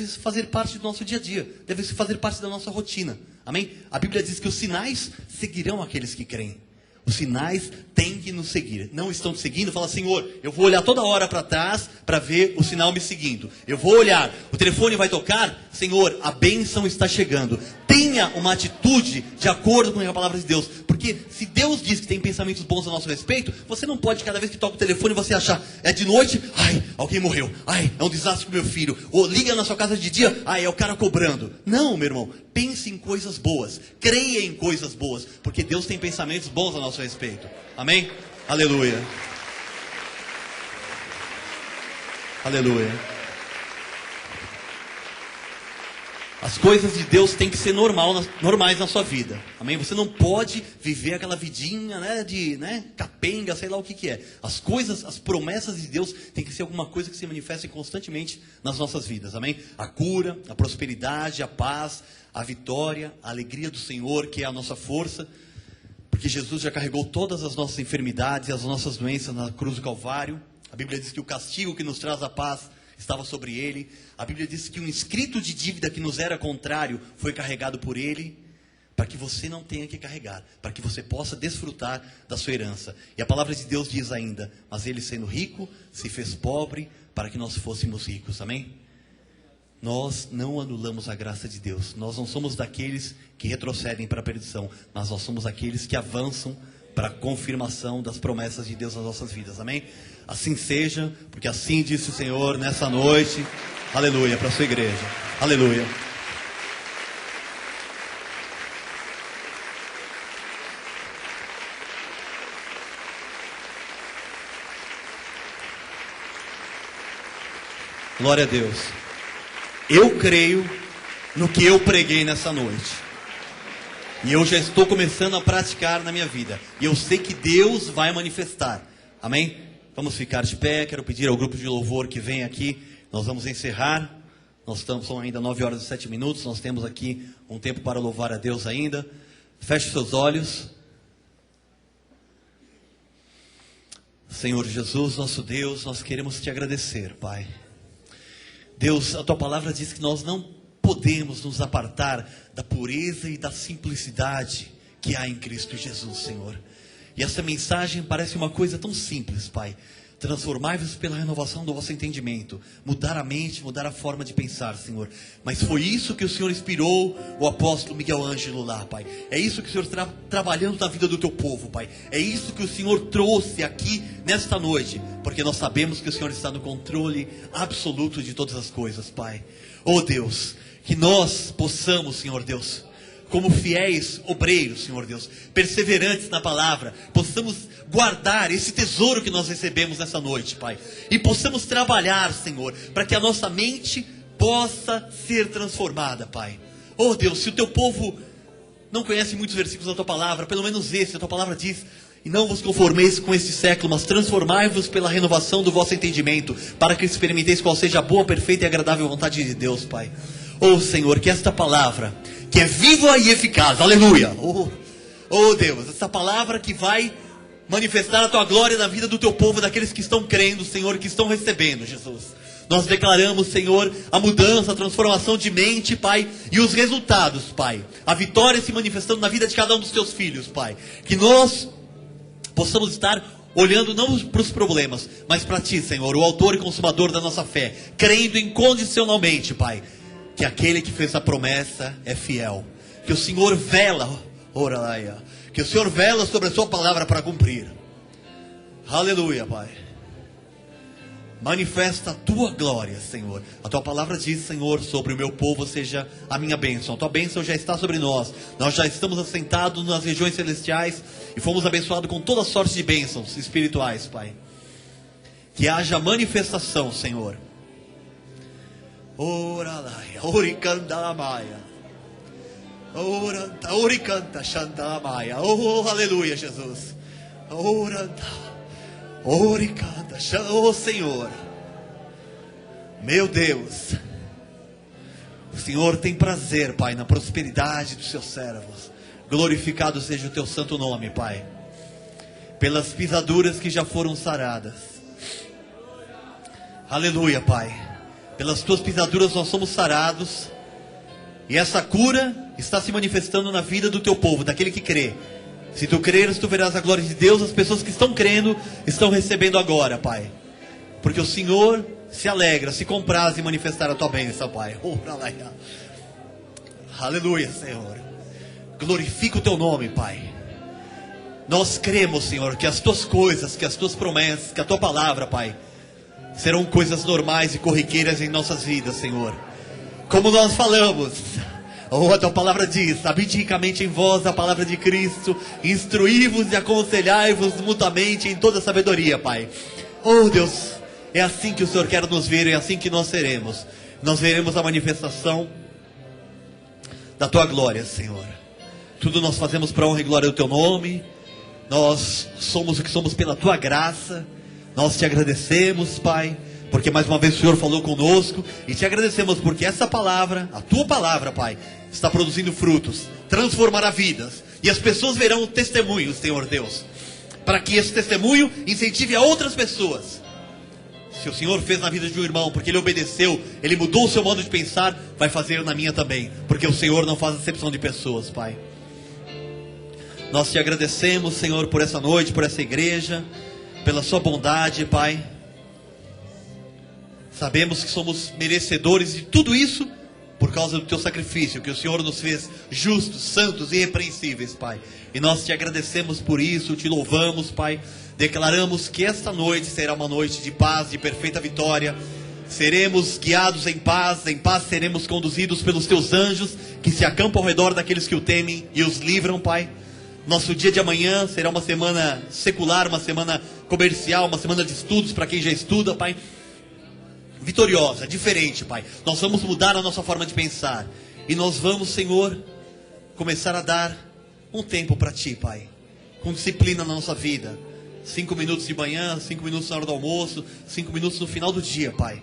fazer parte do nosso dia a dia, devem fazer parte da nossa rotina. Amém? A Bíblia diz que os sinais seguirão aqueles que creem. Os sinais têm que nos seguir. Não estão te seguindo? Fala, Senhor, eu vou olhar toda hora para trás para ver o sinal me seguindo. Eu vou olhar, o telefone vai tocar. Senhor, a bênção está chegando. Tenha uma atitude de acordo com a palavra de Deus. Porque se Deus diz que tem pensamentos bons a nosso respeito, você não pode, cada vez que toca o telefone, você achar, é de noite, ai, alguém morreu, ai, é um desastre com meu filho. Ou liga na sua casa de dia, ai, é o cara cobrando. Não, meu irmão, pense em coisas boas, creia em coisas boas, porque Deus tem pensamentos bons a nosso respeito. Amém? Aleluia. Aleluia. As coisas de Deus têm que ser normais na sua vida. Amém? Você não pode viver aquela vidinha, capenga, sei lá o que é. As coisas, as promessas de Deus têm que ser alguma coisa que se manifeste constantemente nas nossas vidas. Amém? A cura, a prosperidade, a paz, a vitória, a alegria do Senhor, que é a nossa força. Porque Jesus já carregou todas as nossas enfermidades e as nossas doenças na cruz do Calvário. A Bíblia diz que o castigo que nos traz a paz estava sobre ele. A Bíblia diz que um escrito de dívida que nos era contrário foi carregado por ele, para que você não tenha que carregar, para que você possa desfrutar da sua herança. E a palavra de Deus diz ainda, mas ele, sendo rico, se fez pobre para que nós fôssemos ricos. Amém? Nós não anulamos a graça de Deus. Nós não somos daqueles que retrocedem para a perdição, mas nós somos aqueles que avançam para a confirmação das promessas de Deus nas nossas vidas. Amém? Assim seja, porque assim disse o Senhor nessa noite. Aleluia, para a sua igreja. Aleluia. Glória a Deus. Eu creio no que eu preguei nessa noite. E eu já estou começando a praticar na minha vida. E eu sei que Deus vai manifestar. Amém? Vamos ficar de pé. Quero pedir ao grupo de louvor que vem aqui. Nós vamos encerrar. São ainda 9 horas e 7 minutos. Nós temos aqui um tempo para louvar a Deus ainda. Feche seus olhos. Senhor Jesus, nosso Deus, nós queremos te agradecer, Pai. Deus, a tua palavra diz que nós não podemos nos apartar da pureza e da simplicidade que há em Cristo Jesus, Senhor. E essa mensagem parece uma coisa tão simples, Pai. Transformai-vos pela renovação do vosso entendimento. Mudar a mente, mudar a forma de pensar, Senhor. Mas foi isso que o Senhor inspirou o apóstolo Miguel Ângelo lá, Pai. É isso que o Senhor está trabalhando na vida do teu povo, Pai. É isso que o Senhor trouxe aqui nesta noite. Porque nós sabemos que o Senhor está no controle absoluto de todas as coisas, Pai. Oh Deus, que nós possamos, Senhor Deus, como fiéis obreiros, Senhor Deus, perseverantes na palavra, possamos guardar esse tesouro que nós recebemos nessa noite, Pai, e possamos trabalhar, Senhor, para que a nossa mente possa ser transformada, Pai. Oh Deus, se o teu povo não conhece muitos versículos da tua palavra, pelo menos esse, a tua palavra diz: e não vos conformeis com este século, mas transformai-vos pela renovação do vosso entendimento, para que experimenteis qual seja a boa, perfeita e agradável vontade de Deus, Pai. Oh Senhor, que esta palavra, que é viva e eficaz, aleluia, oh Deus, essa palavra que vai manifestar a tua glória na vida do teu povo, daqueles que estão crendo, Senhor, que estão recebendo, Jesus. Nós declaramos, Senhor, a mudança, a transformação de mente, Pai, e os resultados, Pai, a vitória se manifestando na vida de cada um dos teus filhos, Pai, que nós possamos estar olhando não para os problemas, mas para Ti, Senhor, o autor e consumador da nossa fé, crendo incondicionalmente, Pai, que aquele que fez a promessa é fiel. Que o Senhor vela, oralaia, que o Senhor vela sobre a sua palavra para cumprir. Aleluia, Pai. Manifesta a tua glória, Senhor. A tua palavra diz, Senhor, sobre o meu povo seja a minha bênção. A tua bênção já está sobre nós. Nós já estamos assentados nas regiões celestiais e fomos abençoados com toda sorte de bênçãos espirituais, Pai. Que haja manifestação, Senhor. Oralaia, oricandalamaia. Oranta, oricanta, xandalamaia. Oh, aleluia, Jesus. Oranta. Oricanda, oh Senhor, meu Deus, o Senhor tem prazer, Pai, na prosperidade dos seus servos. Glorificado seja o teu santo nome, Pai, pelas pisaduras que já foram saradas. Aleluia, Pai, pelas tuas pisaduras nós somos sarados, e essa cura está se manifestando na vida do teu povo, daquele que crê. Se tu creres, tu verás a glória de Deus. As pessoas que estão crendo, estão recebendo agora, Pai. Porque o Senhor se alegra, se compraz em manifestar a tua bênção, Pai. Aleluia, Senhor. Glorifica o teu nome, Pai. Nós cremos, Senhor, que as tuas coisas, que as tuas promessas, que a tua palavra, Pai, serão coisas normais e corriqueiras em nossas vidas, Senhor. Como nós falamos... Oh, a tua palavra diz, habite ricamente em vós a palavra de Cristo, instruí-vos e aconselhai-vos mutuamente em toda sabedoria, Pai. Oh, Deus, é assim que o Senhor quer nos ver, é assim que nós seremos. Nós veremos a manifestação da tua glória, Senhor. Tudo nós fazemos para a honra e glória do teu nome. Nós somos o que somos pela tua graça. Nós te agradecemos, Pai, porque mais uma vez o Senhor falou conosco. E te agradecemos porque essa palavra, a tua palavra, Pai, está produzindo frutos, transformará vidas. E as pessoas verão testemunhos, Senhor Deus, para que esse testemunho incentive a outras pessoas. Se o Senhor fez na vida de um irmão, porque ele obedeceu, ele mudou o seu modo de pensar, vai fazer na minha também. Porque o Senhor não faz acepção de pessoas, Pai. Nós te agradecemos, Senhor, por essa noite, por essa igreja, pela sua bondade, Pai. Sabemos que somos merecedores de tudo isso por causa do teu sacrifício, que o Senhor nos fez justos, santos e irrepreensíveis, Pai. E nós te agradecemos por isso, te louvamos, Pai. Declaramos que esta noite será uma noite de paz, de perfeita vitória. Seremos guiados em paz seremos conduzidos pelos teus anjos, que se acampam ao redor daqueles que o temem e os livram, Pai. Nosso dia de amanhã será uma semana secular, uma semana comercial, uma semana de estudos para quem já estuda, Pai. Vitoriosa, diferente, Pai. Nós vamos mudar a nossa forma de pensar. E nós vamos, Senhor, começar a dar um tempo para Ti, Pai. Com disciplina na nossa vida. 5 minutos de manhã, 5 minutos na hora do almoço, 5 minutos no final do dia, Pai.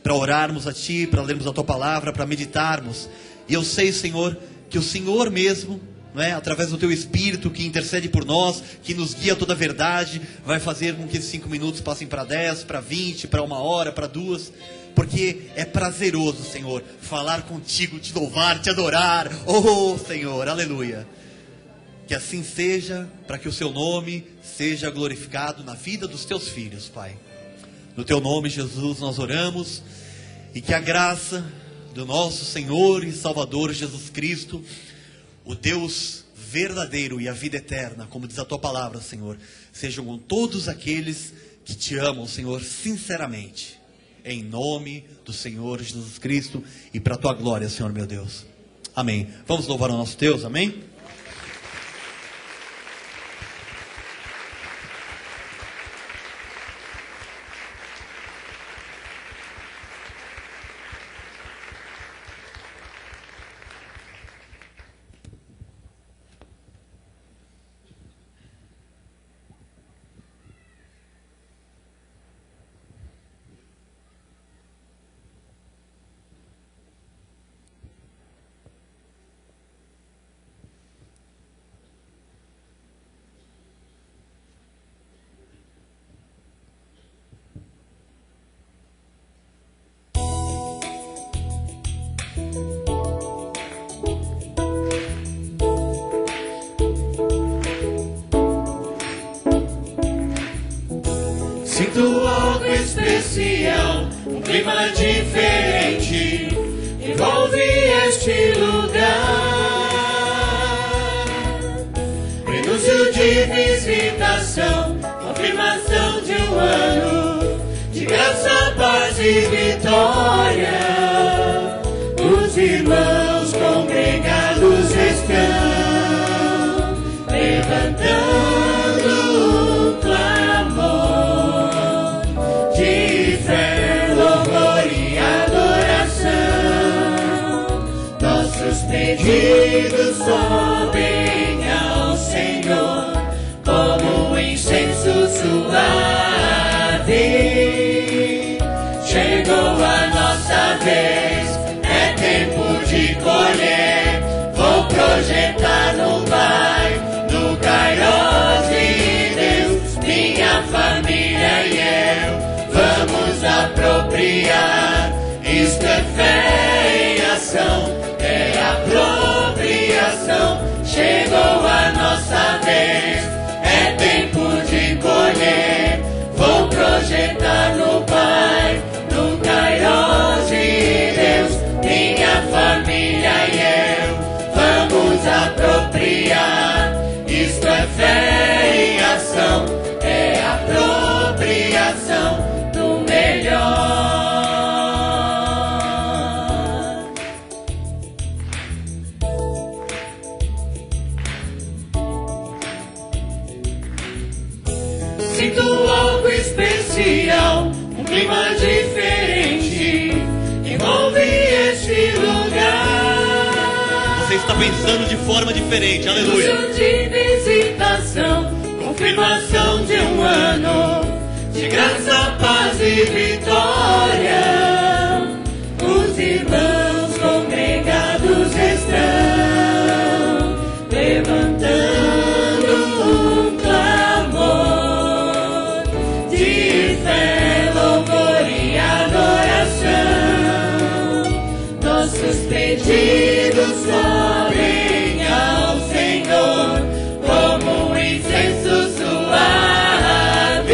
Para orarmos a Ti, para lermos a Tua palavra, para meditarmos. E eu sei, Senhor, que o Senhor mesmo, não é, através do Teu Espírito que intercede por nós, que nos guia a toda a verdade, vai fazer com que esses 5 minutos passem para 10, para 20, para 1 hora, para 2, porque é prazeroso, Senhor, falar contigo, te louvar, te adorar. Oh, Senhor, aleluia. Que assim seja, para que o Seu nome seja glorificado na vida dos Teus filhos, Pai. No Teu nome, Jesus, nós oramos, e que a graça do nosso Senhor e Salvador Jesus Cristo, o Deus verdadeiro e a vida eterna, como diz a Tua palavra, Senhor, sejam com todos aqueles que Te amam, Senhor, sinceramente, em nome do Senhor Jesus Cristo e para a Tua glória, Senhor meu Deus. Amém. Vamos louvar o nosso Deus, amém? Sinto algo especial, um clima diferente, envolve e vitória. Os irmãos congregados estão levantando um clamor de fé, louvor e adoração. Nossos pedidos sobem ao Senhor como um incenso suave. Chegou a nossa vez, é tempo de colher. Vou projetar no Pai, no Kairos de Deus. Minha família e eu vamos apropriar. Isto é fé em ação, é apropriação. Chegou a nossa vez, é tempo de colher. Vou projetar no Pai, no Kairos de Deus. Minha família e eu vamos apropriar. Isto é fé em ação, é apropriação do melhor. Sinto algo especial, um clima diferente envolve este lugar. Você está pensando de forma diferente, aleluia. Ilusão de visitação, confirmação de um ano de graça, paz e vitória. Os irmãos congregados estão levantando um clamor de fé, louvor e adoração. Nossos pedidos sobem ao Senhor como um incenso suave.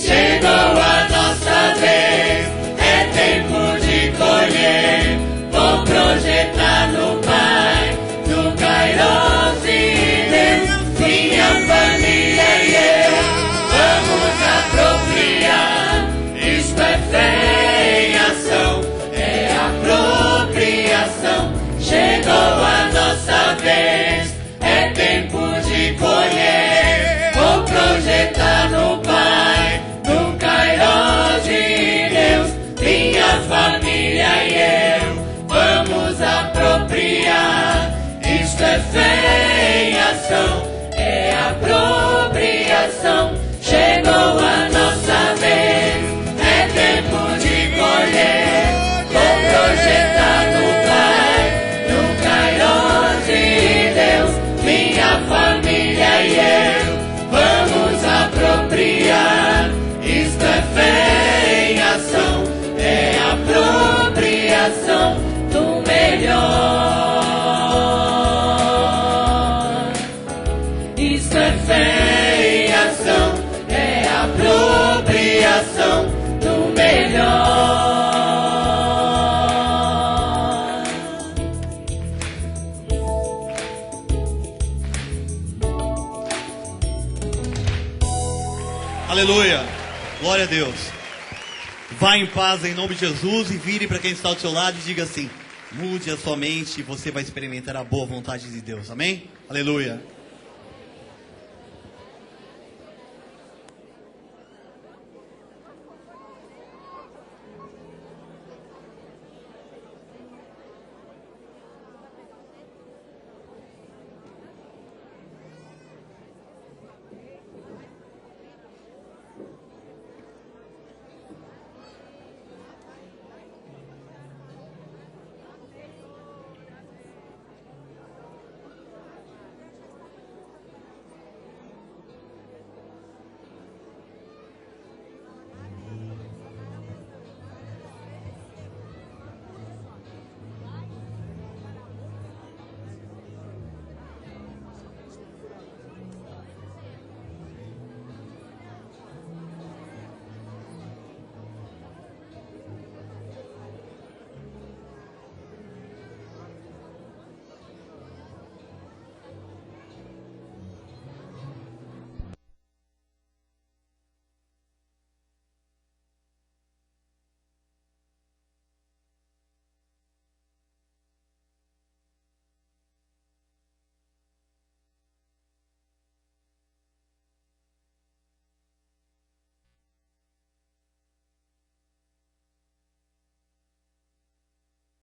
Chegou a nossa vez, é tempo de colher. Vou projetar no Pai, no Kairos de Deus. Minha família e eu vamos apropriar. Isto é fé em ação, é apropriação. Chegou a nossa vez, é tempo de colher. Vou projetar no Pai, no Kairos de Deus. Minha família e eu vamos apropriar. Isto é fé em ação, é apropriação. Chegou a nossa vez, é tempo de colher. Vou projetar no Pai, no Kairos de Deus. Minha família e eu vamos apropriar. Isto é fé em ação, é apropriação do melhor. Isto é fé em ação, é apropriação do melhor. Aleluia. Glória a Deus. Vá em paz em nome de Jesus e vire para quem está ao seu lado e diga assim: mude a sua mente e você vai experimentar a boa vontade de Deus. Amém? Aleluia.